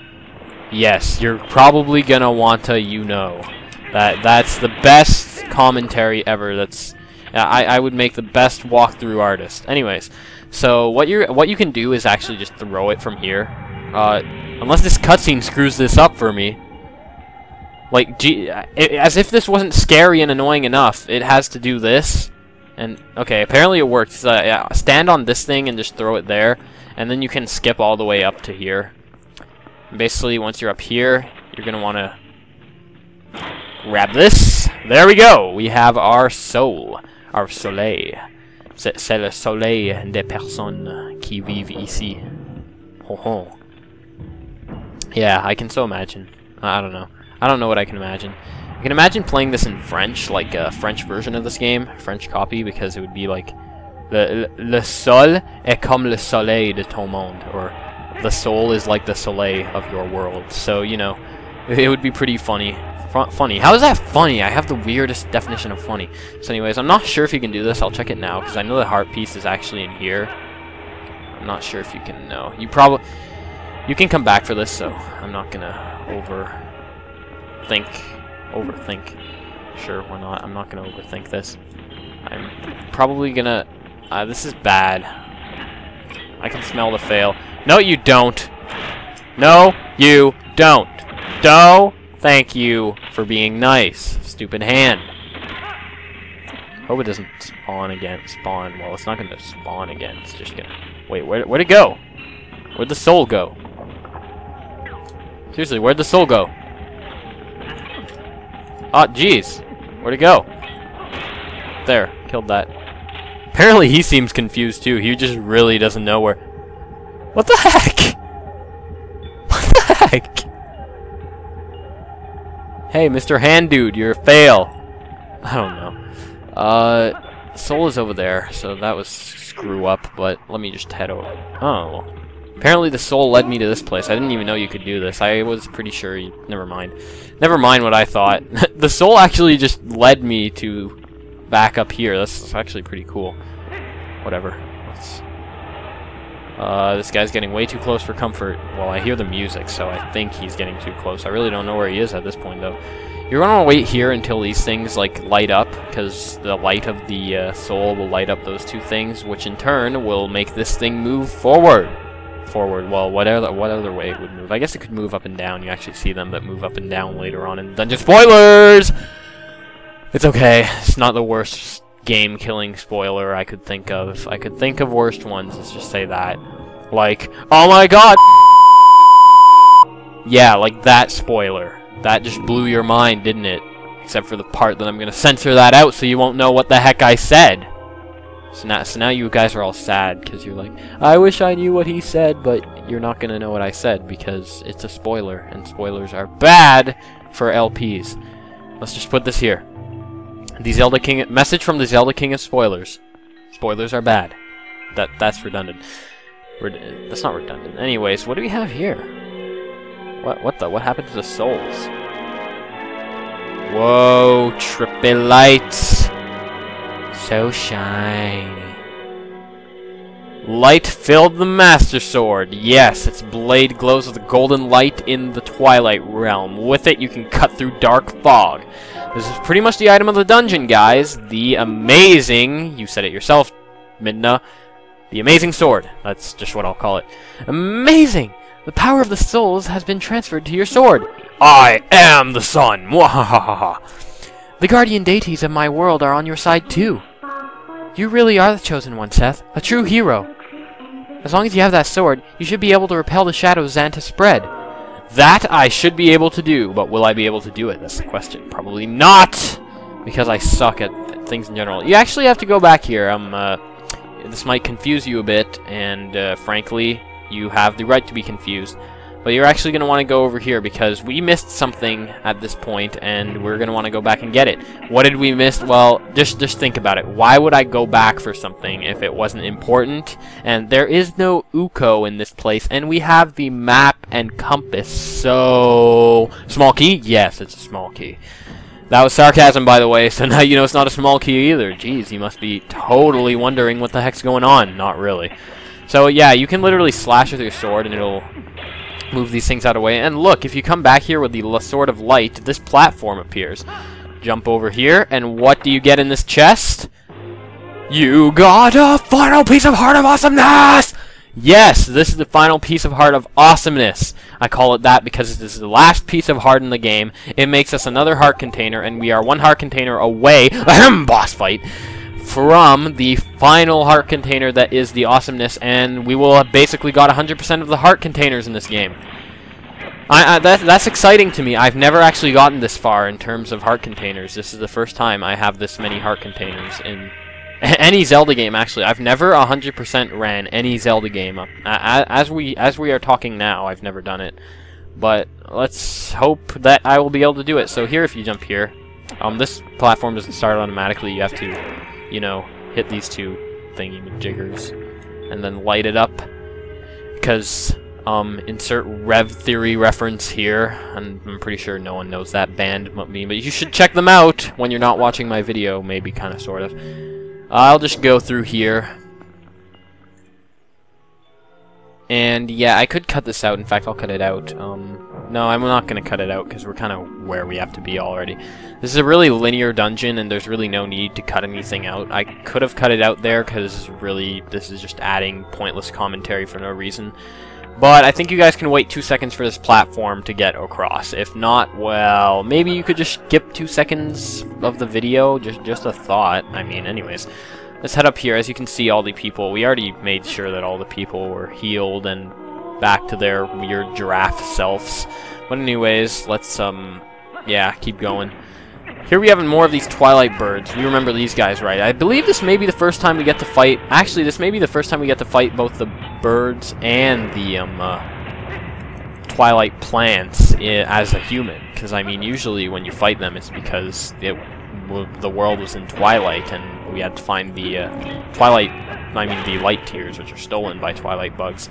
Yes, you're probably going to want to, you know. That's the best commentary ever. That's... I would make the best walkthrough artist. Anyways, so what you can do is actually just throw it from here. Unless this cutscene screws this up for me. Like, as if this wasn't scary and annoying enough, it has to do this. And, okay, apparently it works. Yeah, stand on this thing and just throw it there. And then you can skip all the way up to here. And basically, once you're up here, you're going to want to grab this. There we go. We have our soul. Our soleil. C'est le soleil des personnes qui vivent ici. Ho ho. Yeah, I can so imagine. I don't know. I don't know what I can imagine. I can imagine playing this in French, like a French version of this game, French copy, because it would be like le sol est comme le soleil de ton monde, or the soul is like the soleil of your world. So, you know, it would be pretty funny Funny. How is that funny? I have the weirdest definition of funny. So anyways, I'm not sure if you can do this. I'll check it now, because I know the heart piece is actually in here. I'm not sure if you can... No. You can come back for this, so I'm not gonna overthink. Sure, why not? I'm not gonna overthink this. I'm probably gonna... this is bad. I can smell the fail. No, you don't! No, you don't! No! Thank you for being nice, stupid hand. Hope it doesn't spawn again. Well, it's not gonna spawn again. It's just gonna... Wait, where'd it go? Where'd the soul go? Seriously, where'd the soul go? Oh, jeez. Where'd it go? There, killed that. Apparently he seems confused too. He just really doesn't know where... What the heck? What the heck? Hey, Mr. Hand Dude, you're a fail. I don't know. Soul is over there, so that was screw up, but let me just head over. Oh. Apparently the soul led me to this place. I didn't even know you could do this. I was pretty sure you... Never mind. Never mind what I thought. The soul actually just led me to back up here. That's actually pretty cool. Whatever. This guy's getting way too close for comfort. Well, I hear the music, so I think he's getting too close. I really don't know where he is at this point, though. You're gonna wait here until these things, like, light up, because the light of the soul will light up those two things, which in turn will make this thing move forward. Well, what other way it would move? I guess it could move up and down. You actually see them that move up and down later on in Dungeon. Spoilers! It's okay. It's not the worst game-killing spoiler I could think of. I could think of worst ones, let's just say that. Like, oh my god! Yeah, like that spoiler. That just blew your mind, didn't it? Except for the part that I'm gonna censor that out so you won't know what the heck I said. So now you guys are all sad, because you're like, I wish I knew what he said, but you're not gonna know what I said, because it's a spoiler, and spoilers are bad for LPs. Let's just put this here. The Zelda King... Message from the Zelda King of Spoilers. Spoilers are bad. That's redundant. That's not redundant. Anyways, what do we have here? What happened to the souls? Whoa, trippy lights. So shiny. Light filled the Master Sword. Yes, its blade glows with a golden light in the Twilight realm. With it, you can cut through dark fog. This is pretty much the item of the dungeon, guys. The amazing... You said it yourself, Midna. The amazing sword. That's just what I'll call it. Amazing! The power of the souls has been transferred to your sword. I am the sun! Mwahahaha! The guardian deities of my world are on your side, too. You really are the chosen one, Seth. A true hero. As long as you have that sword, you should be able to repel the shadows Zant has spread. That I should be able to do, but will I be able to do it? That's the question. Probably not! Because I suck at things in general. You actually have to go back here. This might confuse you a bit, and frankly, you have the right to be confused. But you're actually going to want to go over here, because we missed something at this point, and we're going to want to go back and get it. What did we miss? Well, just think about it. Why would I go back for something if it wasn't important? And there is no Uko in this place, and we have the map and compass, so... Small key? Yes, it's a small key. That was sarcasm, by the way, so now you know it's not a small key either. Jeez, you must be totally wondering what the heck's going on. Not really. So, yeah, you can literally slash with your sword, and it'll... move these things out of the way. And look, if you come back here with the Sword of Light, this platform appears. Jump over here, and what do you get in this chest? You got a final piece of Heart of Awesomeness! Yes, this is the final piece of Heart of Awesomeness. I call it that because this is the last piece of heart in the game. It makes us another heart container, and we are one heart container away, boss fight, from the final heart container that is the awesomeness, and we will have basically got 100% of the heart containers in this game. That's exciting to me. I've never actually gotten this far in terms of heart containers. This is the first time I have this many heart containers in any Zelda game, actually. I've never 100% ran any Zelda game. As we are talking now, I've never done it. But let's hope that I will be able to do it. So here, if you jump here, this platform doesn't start automatically. You have to, you know, hit these two thingy-jiggers and then light it up, because Insert Rev Theory reference here. And I'm pretty sure no one knows that band but me, but you should check them out when you're not watching my video, maybe, kind of, sort of. I'll just go through here. And yeah, I could cut this out. In fact, I'll cut it out. No, I'm not going to cut it out because we're kind of where we have to be already. This is a really linear dungeon and there's really no need to cut anything out. I could have cut it out there because really this is just adding pointless commentary for no reason. But I think you guys can wait 2 seconds for this platform to get across. If not, well, maybe you could just skip 2 seconds of the video. Just a thought. I mean, anyways. Let's head up here. As you can see, all the people, we already made sure that all the people were healed and back to their weird giraffe selves. But anyways, let's, yeah, keep going. Here we have more of these Twilight birds. You remember these guys, right? I believe this may be the first time we get to fight... Actually, this may be the first time we get to fight both the birds and the, Twilight plants as a human. Because, I mean, usually when you fight them, it's because the world was in Twilight, and we had to find the, the light tears, which are stolen by Twilight bugs.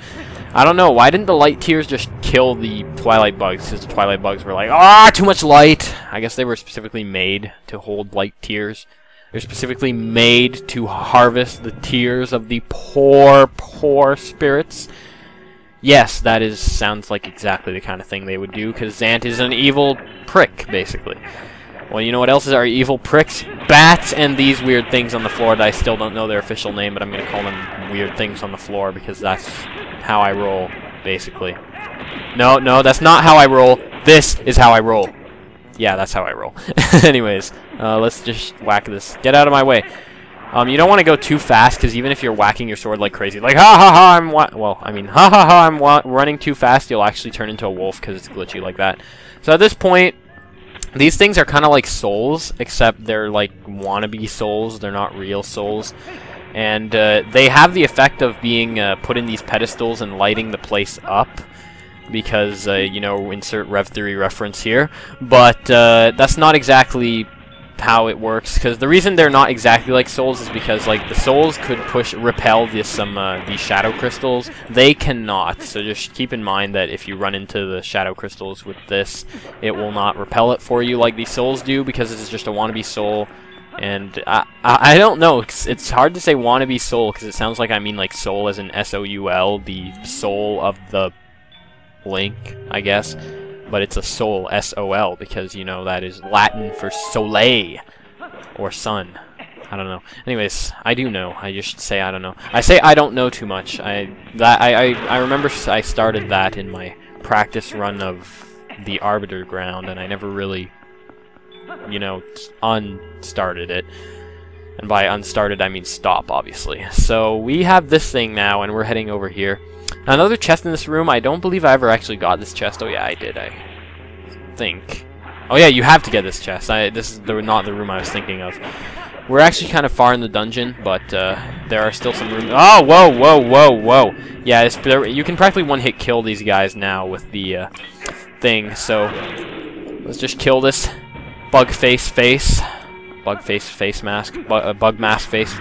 I don't know, why didn't the light tears just kill the Twilight bugs? Because the Twilight bugs were like, ah, too much light! I guess they were specifically made to hold light tears. They're specifically made to harvest the tears of the poor, poor spirits. Yes, that sounds like exactly the kind of thing they would do, because Zant is an evil prick, basically. Well, you know what else is our evil pricks? Bats and these weird things on the floor that I still don't know their official name, but I'm going to call them weird things on the floor because that's how I roll, basically. No, that's not how I roll. This is how I roll. Yeah, that's how I roll. Anyways, let's just whack this. Get out of my way. You don't want to go too fast because even if you're whacking your sword like crazy, like I'm running too fast, you'll actually turn into a wolf because it's glitchy like that. So at this point, these things are kind of like souls, except they're like wannabe souls. They're not real souls. And they have the effect of being put in these pedestals and lighting the place up. Because, you know, insert Rev Theory reference here. But that's not exactly how it works. Because the reason they're not exactly like souls is because, like, the souls could repel these shadow crystals. They cannot. So just keep in mind that if you run into the shadow crystals with this, it will not repel it for you like these souls do, because this is just a wannabe soul. And I don't know. It's hard to say wannabe soul because it sounds like I mean like soul as in S-O-U-L, the soul of the Link, I guess. But it's a soul, S-O-L, because, you know, that is Latin for soleil, or sun. I don't know. Anyways, I do know. I just say I don't know. I say I don't know too much. I remember I started that in my practice run of the Arbiter Ground, and I never really, you know, unstarted it. And by unstarted, I mean stop, obviously. So we have this thing now, and we're heading over here. Another chest in this room. I don't believe I ever actually got this chest. Oh yeah, I did. I think. Oh yeah, you have to get this chest. This is not the room I was thinking of. We're actually kind of far in the dungeon, but there are still some rooms. Oh, whoa! Yeah, you can practically one-hit kill these guys now with the thing. So let's just kill this bug face mask, bug mask face,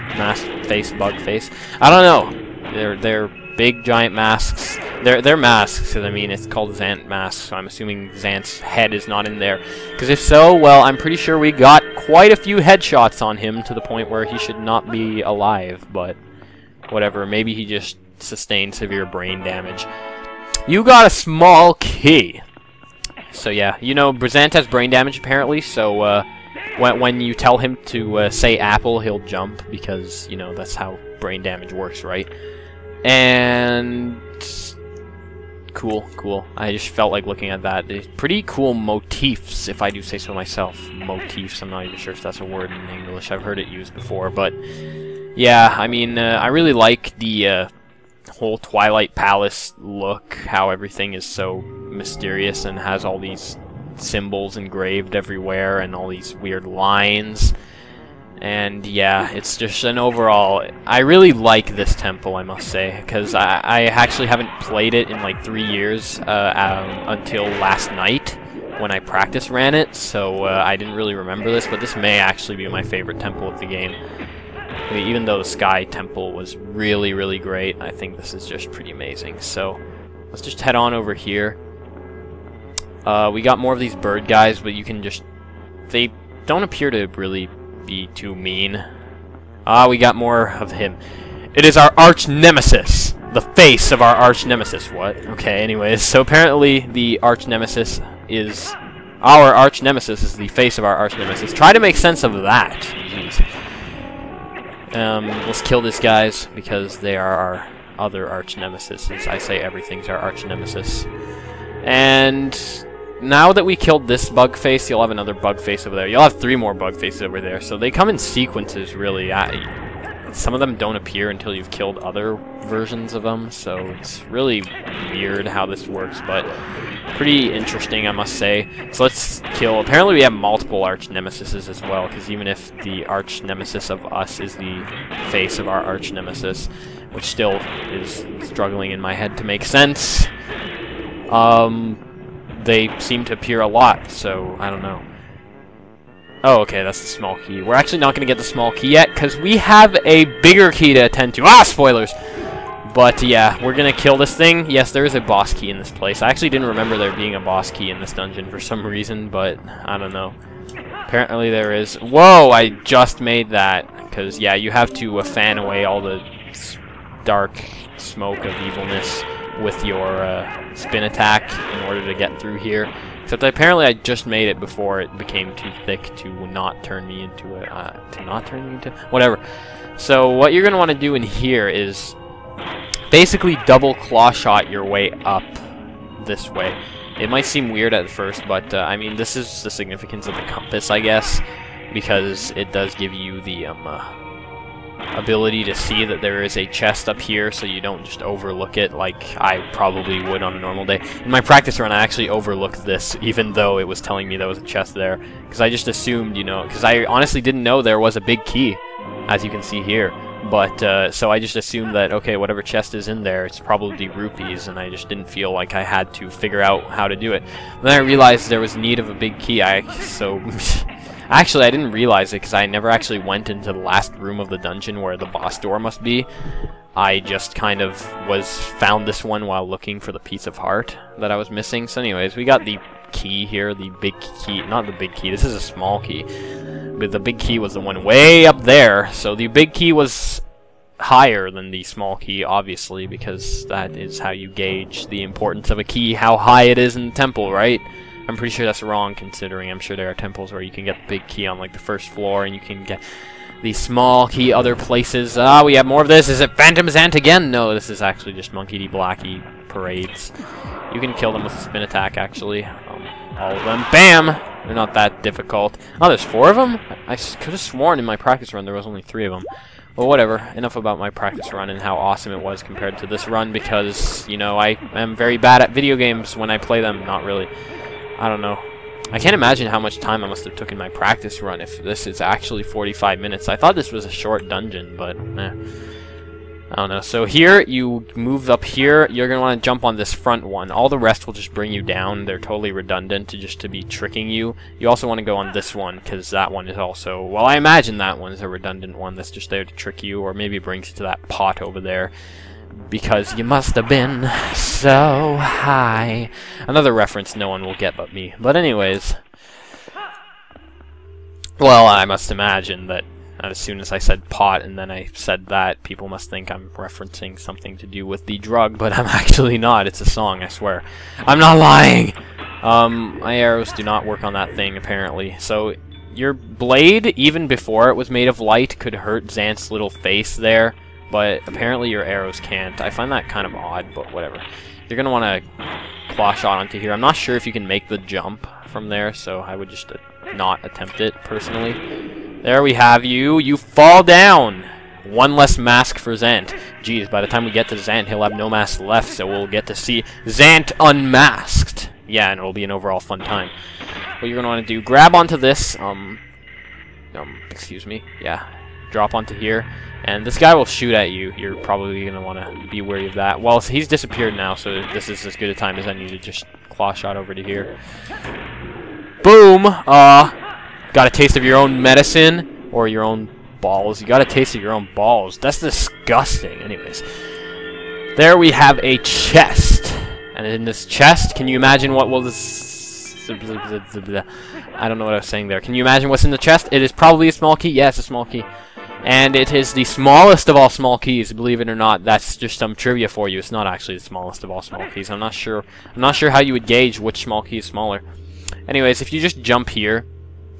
bug face. I don't know. They're big giant masks. They're masks, because I mean it's called Zant masks, so I'm assuming Zant's head is not in there. Because if so, well, I'm pretty sure we got quite a few headshots on him to the point where he should not be alive, but whatever, maybe he just sustained severe brain damage. You got a small key. So yeah, you know, Zant has brain damage apparently, so when you tell him to say apple, he'll jump, because, you know, that's how brain damage works, right? And cool. I just felt like looking at that. Pretty cool motifs, if I do say so myself. Motifs. I'm not even sure if that's a word in English. I've heard it used before, but yeah. I mean, I really like the whole Twilight Palace look. How everything is so mysterious and has all these symbols engraved everywhere and all these weird lines. And yeah, it's just an overall... I really like this temple, I must say, because I actually haven't played it in like 3 years until last night when I practice ran it, so I didn't really remember this, but this may actually be my favorite temple of the game. I mean, even though the Sky Temple was really, really great, I think this is just pretty amazing. So let's just head on over here. We got more of these bird guys, but you can just... They don't appear to really be too mean. We got more of him. It is our arch nemesis. The face of our arch nemesis. What? Okay, anyways. So apparently the arch nemesis is... Our arch nemesis is the face of our arch nemesis. Try to make sense of that. Jeez. Let's kill these guys, because they are our other arch nemesis. I say everything's our arch nemesis. And... now that we killed this bug face, you'll have another bug face over there. You'll have 3 more bug faces over there. So they come in sequences, really. Some of them don't appear until you've killed other versions of them. So it's really weird how this works, but pretty interesting, I must say. So let's kill... Apparently we have multiple arch nemesises as well, because even if the arch nemesis of us is the face of our arch nemesis, which still is struggling in my head to make sense, they seem to appear a lot, so I don't know. Oh, okay, that's the small key. We're actually not going to get the small key yet, because we have a bigger key to attend to. Ah, spoilers! But yeah, we're going to kill this thing. Yes, there is a boss key in this place. I actually didn't remember there being a boss key in this dungeon for some reason, but I don't know. Apparently there is. Whoa, I just made that, because yeah, you have to fan away all the dark smoke of evilness with your spin attack in order to get through here. Except apparently I just made it before it became too thick to not turn me into whatever. So what you're going to want to do in here is basically double claw shot your way up this way. It might seem weird at first, but I mean, this is the significance of the compass, I guess, because it does give you the ability to see that there is a chest up here, so you don't just overlook it like I probably would on a normal day. In my practice run, I actually overlooked this, even though it was telling me there was a chest there, because I just assumed, you know, because I honestly didn't know there was a big key, as you can see here. But, so I just assumed that, okay, whatever chest is in there, it's probably rupees, and I just didn't feel like I had to figure out how to do it. Then I realized there was need of a big key, Actually, I didn't realize it because I never actually went into the last room of the dungeon where the boss door must be. I just kind of found this one while looking for the piece of heart that I was missing. So anyways, we got the key here, the big key, not the big key, this is a small key. But the big key was the one way up there, so the big key was higher than the small key, obviously, because that is how you gauge the importance of a key, how high it is in the temple, right? I'm pretty sure that's wrong, considering I'm sure there are temples where you can get the big key on like the first floor, and you can get the small key other places. We have more of this. Is it Phantom Zant again? No, this is actually just Monkey D. Blackie parades. You can kill them with a spin attack, actually. All of them. Bam! They're not that difficult. Oh, there's 4 of them? I could have sworn in my practice run there was only 3 of them. Well, whatever. Enough about my practice run and how awesome it was compared to this run, because, you know, I am very bad at video games when I play them. Not really. I don't know. I can't imagine how much time I must have took in my practice run if this is actually 45 minutes. I thought this was a short dungeon, but I don't know. So here, you move up here. You're going to want to jump on this front one. All the rest will just bring you down. They're totally redundant just to be tricking you. You also want to go on this one, because that one is also... Well, I imagine that one is a redundant one that's just there to trick you, or maybe brings you to that pot over there. Because you must have been so high. Another reference no one will get but me. But anyways. Well, I must imagine that as soon as I said pot and then I said that, people must think I'm referencing something to do with the drug, but I'm actually not. It's a song, I swear. I'm not lying! My arrows do not work on that thing, apparently. So, your blade, even before it was made of light, could hurt Zant's little face there. But apparently your arrows can't. I find that kind of odd, but whatever. You're going to want to claw shot onto here. I'm not sure if you can make the jump from there, so I would just not attempt it, personally. There we have you. You fall down! One less mask for Zant. Jeez, by the time we get to Zant, he'll have no mask left, so we'll get to see Zant unmasked. Yeah, and it'll be an overall fun time. What you're going to want to do, grab onto this, excuse me, yeah. Drop onto here, and this guy will shoot at you. You're probably going to want to be wary of that. Well, he's disappeared now, so this is as good a time as any to just claw shot over to here. Boom! Got a taste of your own medicine, or your own balls. You got a taste of your own balls. That's disgusting. Anyways. There we have a chest. And in this chest, can you imagine what will this... I don't know what I was saying there. Can you imagine what's in the chest? It is probably a small key. Yes, a small key. And it is the smallest of all small keys, believe it or not. That's just some trivia for you. It's not actually the smallest of all small keys. I'm not sure how you would gauge which small key is smaller. Anyways, if you just jump here,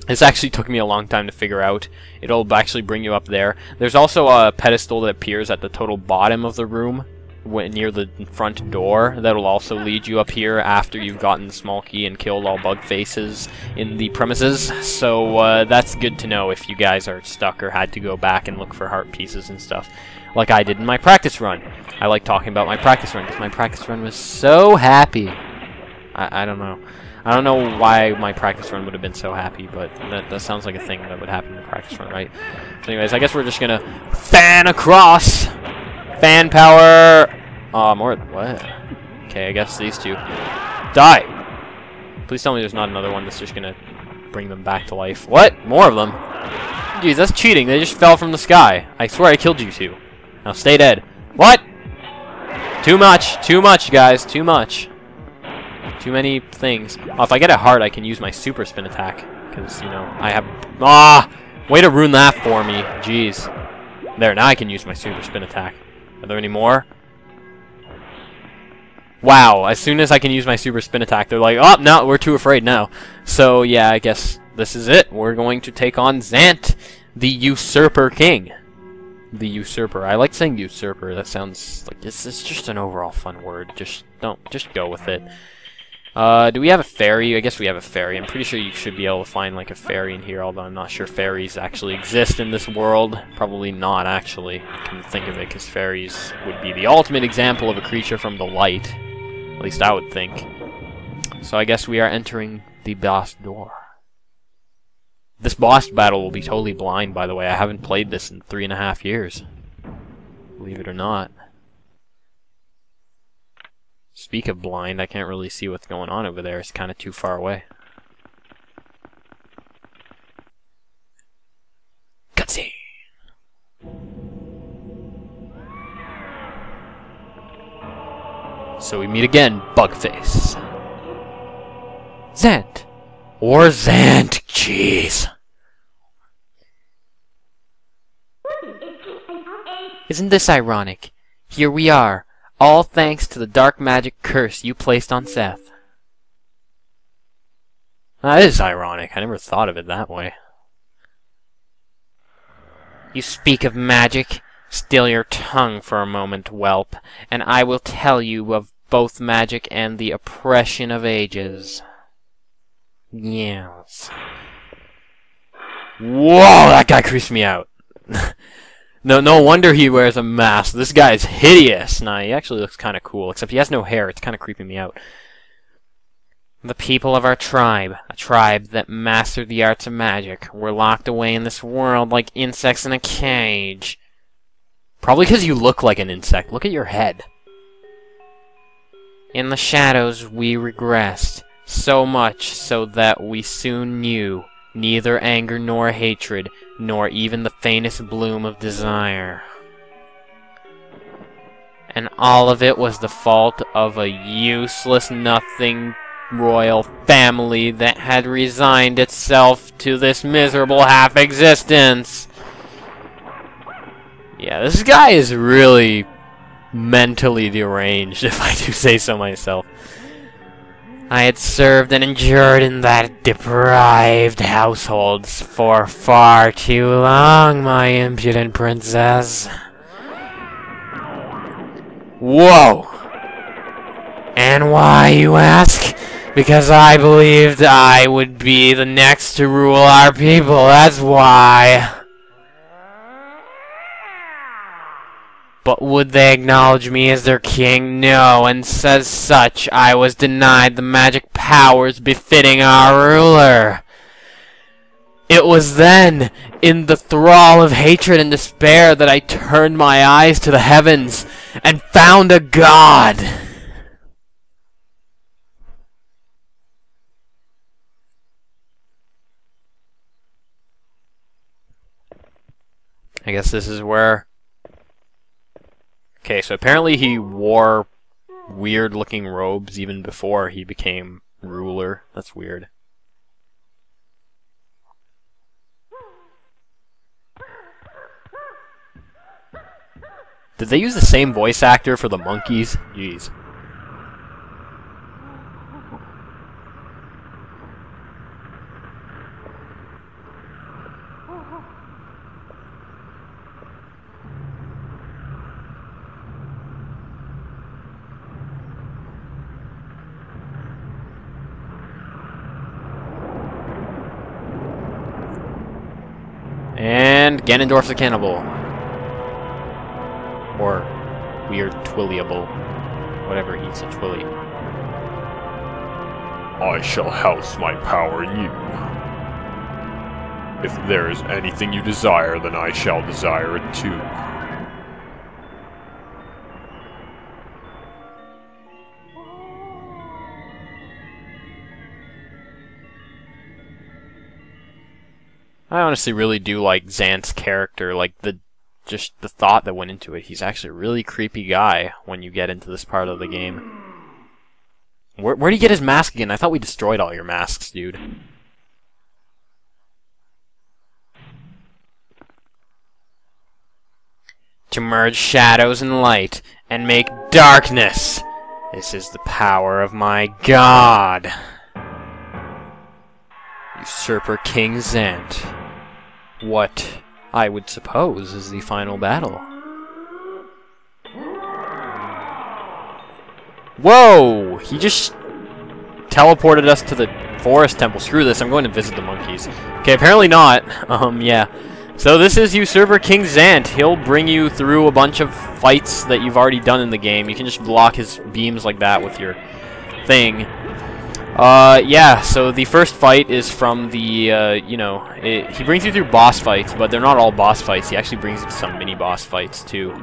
this actually took me a long time to figure out. It'll actually bring you up there. There's also a pedestal that appears at the total bottom of the room, near the front door, that'll also lead you up here after you've gotten the small key and killed all bug faces in the premises. So that's good to know if you guys are stuck or had to go back and look for heart pieces and stuff, like I did in my practice run. I like talking about my practice run because my practice run was so happy. I don't know. I don't know why my practice run would have been so happy, but that sounds like a thing that would happen in the practice run, right? So anyways, I guess we're just gonna fan across. Fan power! More... what? Okay, I guess these two. Die! Please tell me there's not another one that's just gonna bring them back to life. What? More of them? Jeez, that's cheating. They just fell from the sky. I swear I killed you two. Now stay dead. What? Too much! Too much, guys. Too much. Too many things. Oh, if I get a heart, I can use my super spin attack. Because, you know, I have... ah! Way to ruin that for me. Jeez. There, now I can use my super spin attack. Are there any more? Wow, as soon as I can use my super spin attack, they're like, oh, no, we're too afraid now. So, yeah, I guess this is it. We're going to take on Zant, the Usurper King. The Usurper. I like saying Usurper. That sounds like it's just an overall fun word. Just go with it. Do we have a fairy? I guess we have a fairy. I'm pretty sure you should be able to find like a fairy in here, although I'm not sure fairies actually exist in this world. Probably not, actually. I can think of it, because fairies would be the ultimate example of a creature from the light. At least I would think. So I guess we are entering the boss door. This boss battle will be totally blind, by the way. I haven't played this in 3.5 years. Believe it or not. Speak of blind, I can't really see what's going on over there. It's kind of too far away. Cutscene! So we meet again, Bugface. Zant! Or Zant! Jeez! Isn't this ironic? Here we are. All thanks to the dark magic curse you placed on Seth. That is ironic. I never thought of it that way. You speak of magic? Still your tongue for a moment, whelp, and I will tell you of both magic and the oppression of ages. Yes. Whoa, that guy creeps me out. No wonder he wears a mask. This guy is hideous. Nah, he actually looks kind of cool, except he has no hair. It's kind of creeping me out. The people of our tribe, a tribe that mastered the arts of magic, were locked away in this world like insects in a cage. Probably because you look like an insect. Look at your head. In the shadows we regressed, so much so that we soon knew neither anger nor hatred, nor even the faintest bloom of desire. And all of it was the fault of a useless nothing royal family that had resigned itself to this miserable half-existence. Yeah, this guy is really mentally deranged, if I do say so myself. I had served and endured in that deprived household for far too long, my impudent princess. Whoa! And why, you ask? Because I believed I would be the next to rule our people, that's why. But would they acknowledge me as their king? No, and as such, I was denied the magic powers befitting our ruler. It was then, in the thrall of hatred and despair, that I turned my eyes to the heavens and found a god. I guess this is where... Okay, so apparently he wore weird looking robes even before he became ruler. That's weird. Did they use the same voice actor for the monkeys? Jeez. And Ganondorf the Cannibal. Or weird Twillyable. Whatever eats a Twilly. I shall house my power in you. If there is anything you desire, then I shall desire it too. I honestly really do like Zant's character, like just the thought that went into it. He's actually a really creepy guy when you get into this part of the game. Where'd he get his mask again? I thought we destroyed all your masks, dude. To merge shadows and light, and make darkness. This is the power of my god. Usurper King Zant. What I would suppose is the final battle. Whoa! He just teleported us to the forest temple. Screw this, I'm going to visit the monkeys. Okay, apparently not. Yeah. So this is Usurper King Zant. He'll bring you through a bunch of fights that you've already done in the game. You can just block his beams like that with your thing. Yeah, so the first fight is from the, you know, he brings you through boss fights, but they're not all boss fights. He actually brings you to some mini-boss fights, too.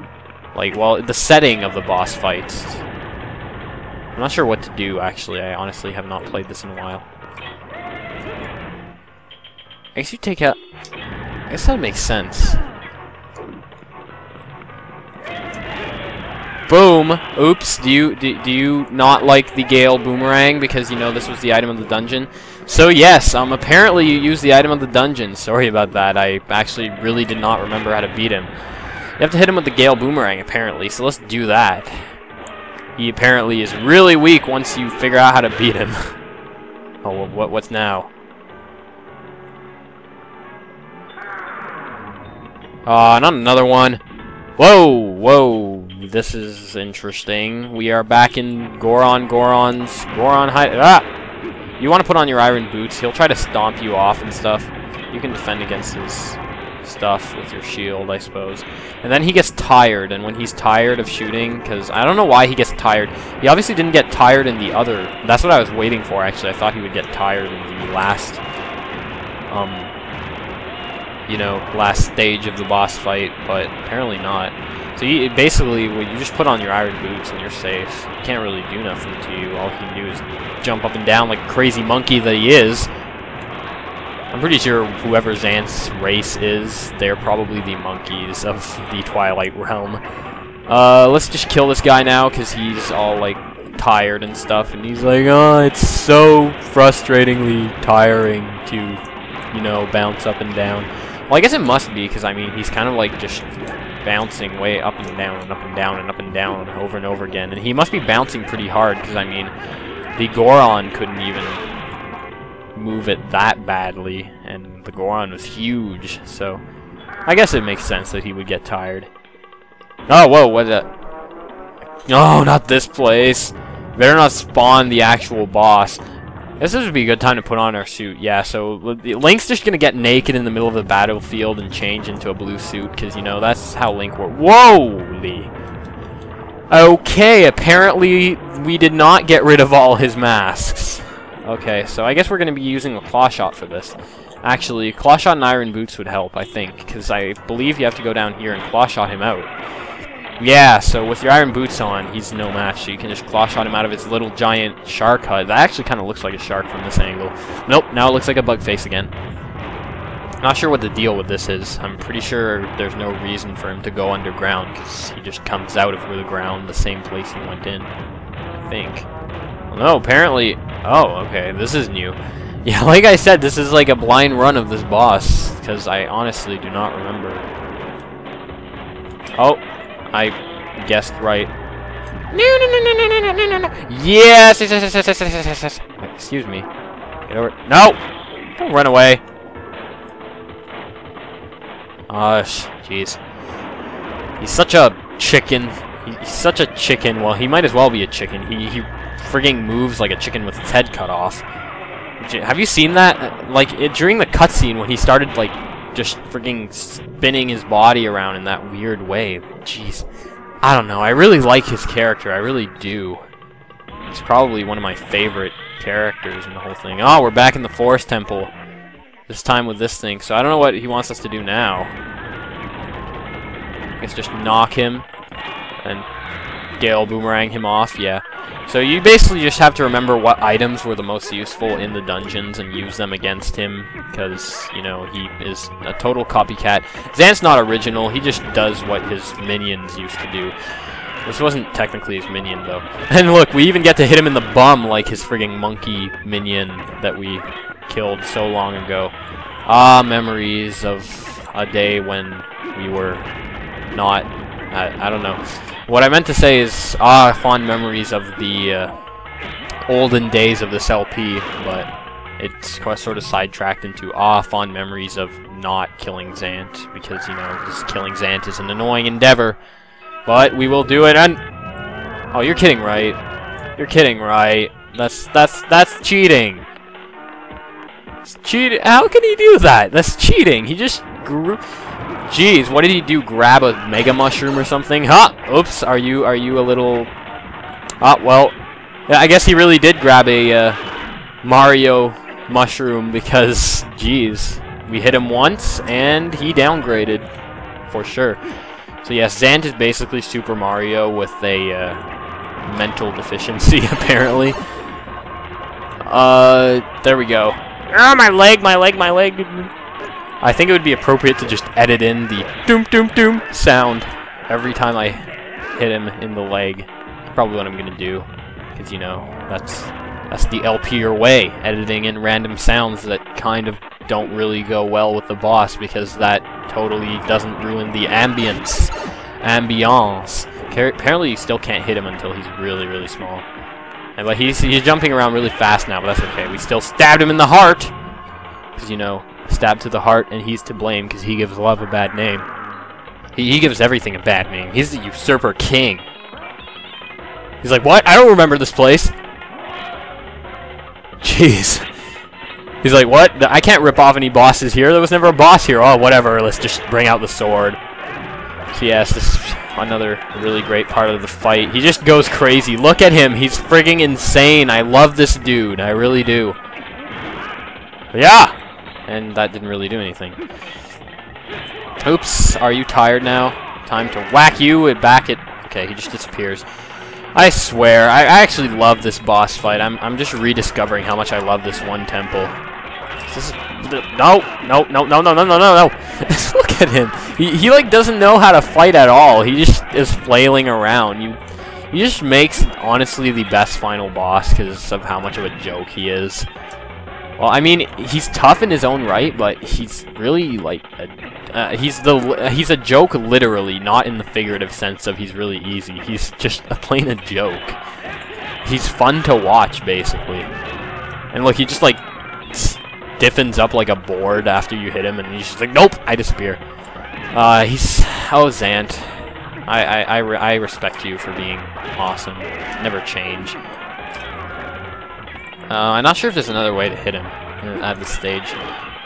Like, well, the setting of the boss fights. I'm not sure what to do, actually. I honestly have not played this in a while. I guess you take out... I guess that makes sense. Boom! Oops, do you not like the Gale Boomerang because you know this was the item of the dungeon? So yes, apparently you use the item of the dungeon. Sorry about that, I actually really did not remember how to beat him. You have to hit him with the Gale Boomerang, apparently, so let's do that. He apparently is really weak once you figure out how to beat him. Oh, what's now? Not another one. Whoa, whoa, this is interesting. We are back in Goron hide. Ah! You want to put on your iron boots. He'll try to stomp you off and stuff. You can defend against his stuff with your shield, I suppose. And then he gets tired, and when he's tired of shooting, because I don't know why he gets tired. He obviously didn't get tired in the other. That's what I was waiting for, actually. I thought he would get tired in the last, you know, last stage of the boss fight, but apparently not. So basically, you just put on your iron boots and you're safe. He can't really do nothing to you. All he can do is jump up and down like a crazy monkey that he is. I'm pretty sure whoever Zant's race is, they're probably the monkeys of the Twilight realm. Let's just kill this guy now, because he's all, like, tired and stuff, and he's like, oh, it's so frustratingly tiring to, you know, bounce up and down. Well, I guess it must be, because, I mean, he's kind of, like, just bouncing way up and down and up and down and up and down over and over again, and he must be bouncing pretty hard, because, I mean, the Goron couldn't even move it that badly, and the Goron was huge, so I guess it makes sense that he would get tired. Oh, whoa, what is that? No, not this place. Better not spawn the actual boss. This would be a good time to put on our suit. Yeah, so Link's just gonna get naked in the middle of the battlefield and change into a blue suit, because, you know, that's how Link works. Whoa! Okay, apparently we did not get rid of all his masks. Okay, so I guess we're going to be using a claw shot for this. Actually, claw shot and iron boots would help, I think, because I believe you have to go down here and claw shot him out. Yeah, so with your iron boots on, he's no match, so you can just claw shot him out of his little giant shark hut. That actually kind of looks like a shark from this angle. Nope, now it looks like a bug face again. Not sure what the deal with this is. I'm pretty sure there's no reason for him to go underground, because he just comes out of the ground the same place he went in. think. Well, no, apparently... Oh, okay, this is new. Yeah, like I said, this is like a blind run of this boss, because I honestly do not remember. Oh, I guessed right. No. Yes, yes. Excuse me. Get over. No! Don't run away. Jeez. He's such a chicken. He's such a chicken. Well, he might as well be a chicken. He frigging moves like a chicken with its head cut off. Have you seen that? Like, during the cutscene when he started, like, just frigging spinning his body around in that weird way. Jeez. I don't know. I really like his character. I really do. He's probably one of my favorite characters in the whole thing. Oh, we're back in the Forest Temple. This time with this thing. So I don't know what he wants us to do now. I guess just knock him and Gale Boomerang him off. Yeah. So you basically just have to remember what items were the most useful in the dungeons and use them against him, because, you know, he is a total copycat. Zant's not original, he just does what his minions used to do. This wasn't technically his minion, though. And look, we even get to hit him in the bum like his frigging monkey minion that we killed so long ago. Ah, memories of a day when we were not... I don't know. What I meant to say is, fond memories of the olden days of this LP, but it's sort of sidetracked into, fond memories of not killing Zant, because, you know, just killing Zant is an annoying endeavor. But we will do it, and... Oh, you're kidding, right? You're kidding, right? That's cheating! It's cheating! How can he do that? That's cheating! He just grew... Jeez, what did he do? Grab a Mega Mushroom or something? Huh! Oops, are you a little... well... Yeah, I guess he really did grab a, Mario Mushroom because, jeez, we hit him once, and he downgraded. For sure. So yes, Zant is basically Super Mario with a, mental deficiency, apparently. There we go. Ah, my leg! I think it would be appropriate to just edit in the doom doom doom sound every time I hit him in the leg. Probably what I'm gonna do, because, you know, that's the LPer way, editing in random sounds that kind of don't really go well with the boss, because that totally doesn't ruin the ambience. Apparently you still can't hit him until he's really, really small. But he's jumping around really fast now, but that's okay. We still stabbed him in the heart, because, you know, stab to the heart, and he's to blame because he gives love a bad name. He gives everything a bad name. He's the usurper king. He's like, what? I don't remember this place. Jeez. He's like, what? I can't rip off any bosses here. There was never a boss here. Oh, whatever. Let's just bring out the sword. So yes, this is another really great part of the fight. He just goes crazy. Look at him. He's frigging insane. I love this dude. I really do. Yeah! And that didn't really do anything. Oops, are you tired now? Time to whack you back at... Okay, he just disappears. I swear, I actually love this boss fight. I'm just rediscovering how much I love this one temple. This is... No! Look at him. He like doesn't know how to fight at all. He just is flailing around. He just makes, honestly, the best final boss because of how much of a joke he is. Well, I mean, he's tough in his own right, but he's really, like, he's a joke literally, not in the figurative sense of he's really easy. He's just plain a joke. He's fun to watch, basically. And look, he just, like, stiffens up like a board after you hit him, and he's just like, nope, I disappear. Oh, Zant. I respect you for being awesome. Never change. I'm not sure if there's another way to hit him at this stage.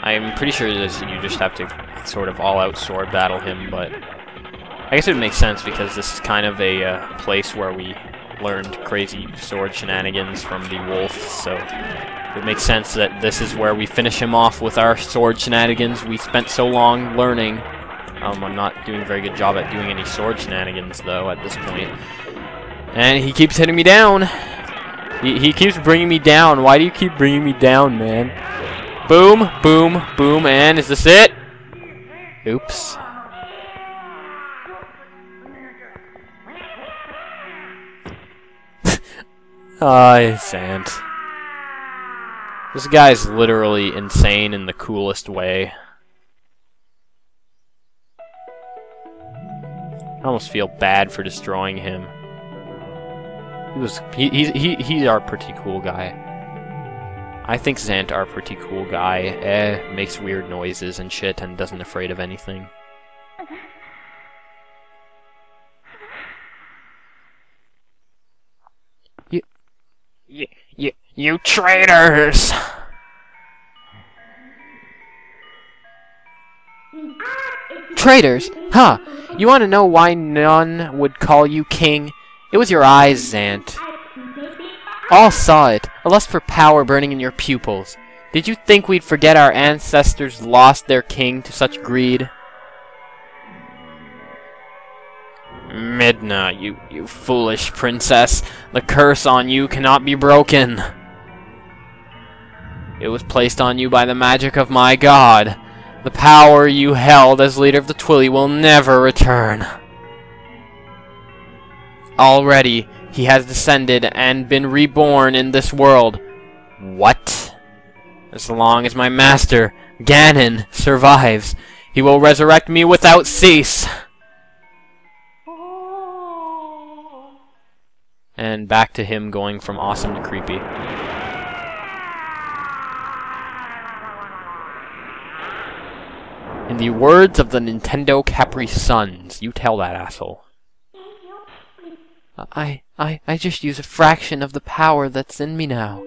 I'm pretty sure you just have to sort of all-out sword battle him, but I guess it would make sense because this is kind of a place where we learned crazy sword shenanigans from the wolf, so it would make sense that this is where we finish him off with our sword shenanigans we spent so long learning. I'm not doing a very good job at doing any sword shenanigans, though, at this point. And he keeps hitting me down. He keeps bringing me down. Why do you keep bringing me down, man? Boom, boom, boom, and is this it? Oops. Zant. This guy's literally insane in the coolest way. I almost feel bad for destroying him. He's our pretty cool guy. I think Zant our pretty cool guy. Makes weird noises and shit and doesn't afraid of anything. You traitors! Traitors? Huh. You want to know why none would call you king? It was your eyes, Zant. All saw it, a lust for power burning in your pupils. Did you think we'd forget our ancestors lost their king to such greed? Midna, you foolish princess. The curse on you cannot be broken. It was placed on you by the magic of my god. The power you held as leader of the Twilly will never return. Already, he has descended and been reborn in this world. What? As long as my master, Ganon, survives, he will resurrect me without cease. And back to him going from awesome to creepy. In the words of the Nintendo Capri Suns, you tell that asshole. I just use a fraction of the power that's in me now.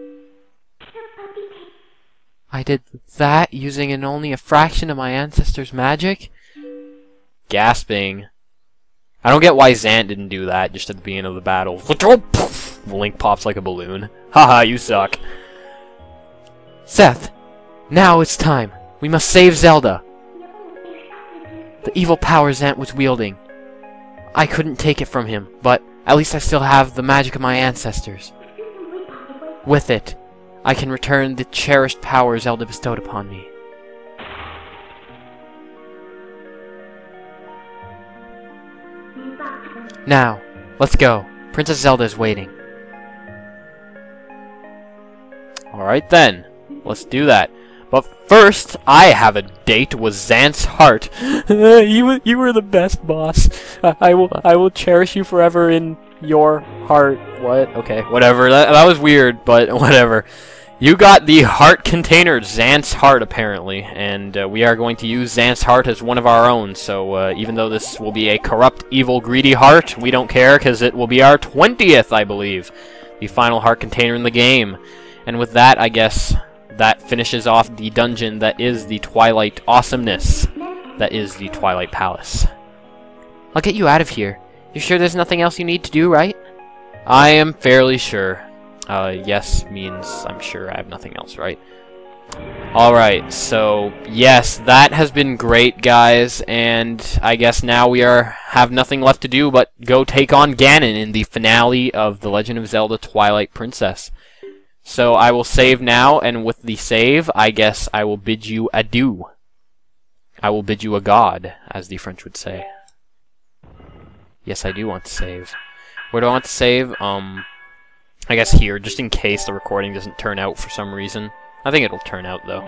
I did that using only a fraction of my ancestors' magic? Gasping. I don't get why Zant didn't do that just at the beginning of the battle. Link pops like a balloon. Haha, you suck. Seth, now it's time. We must save Zelda. The evil power Zant was wielding. I couldn't take it from him, but at least I still have the magic of my ancestors. With it, I can return the cherished power Zelda bestowed upon me. Now, let's go. Princess Zelda is waiting. Alright then, let's do that. But first, I have a date with Zant's heart. You were the best, boss. I will cherish you forever in your heart. What? Okay, whatever. That was weird, but whatever. You got the heart container, Zant's heart, apparently, and we are going to use Zant's heart as one of our own. So even though this will be a corrupt, evil, greedy heart, we don't care because it will be our 20th, I believe, the final heart container in the game. And with that, I guess that finishes off the dungeon that is the Twilight awesomeness. That is the Twilight Palace. I'll get you out of here. You sure there's nothing else you need to do, right? I am fairly sure. Yes means I'm sure I have nothing else, right? Alright, so yes, that has been great, guys, and I guess now we have nothing left to do but go take on Ganon in the finale of The Legend of Zelda Twilight Princess. So I will save now, and with the save, I guess I will bid you adieu. I will bid you a god, as the French would say. Yes, I do want to save. Where do I want to save? I guess here, just in case the recording doesn't turn out for some reason. I think it'll turn out, though.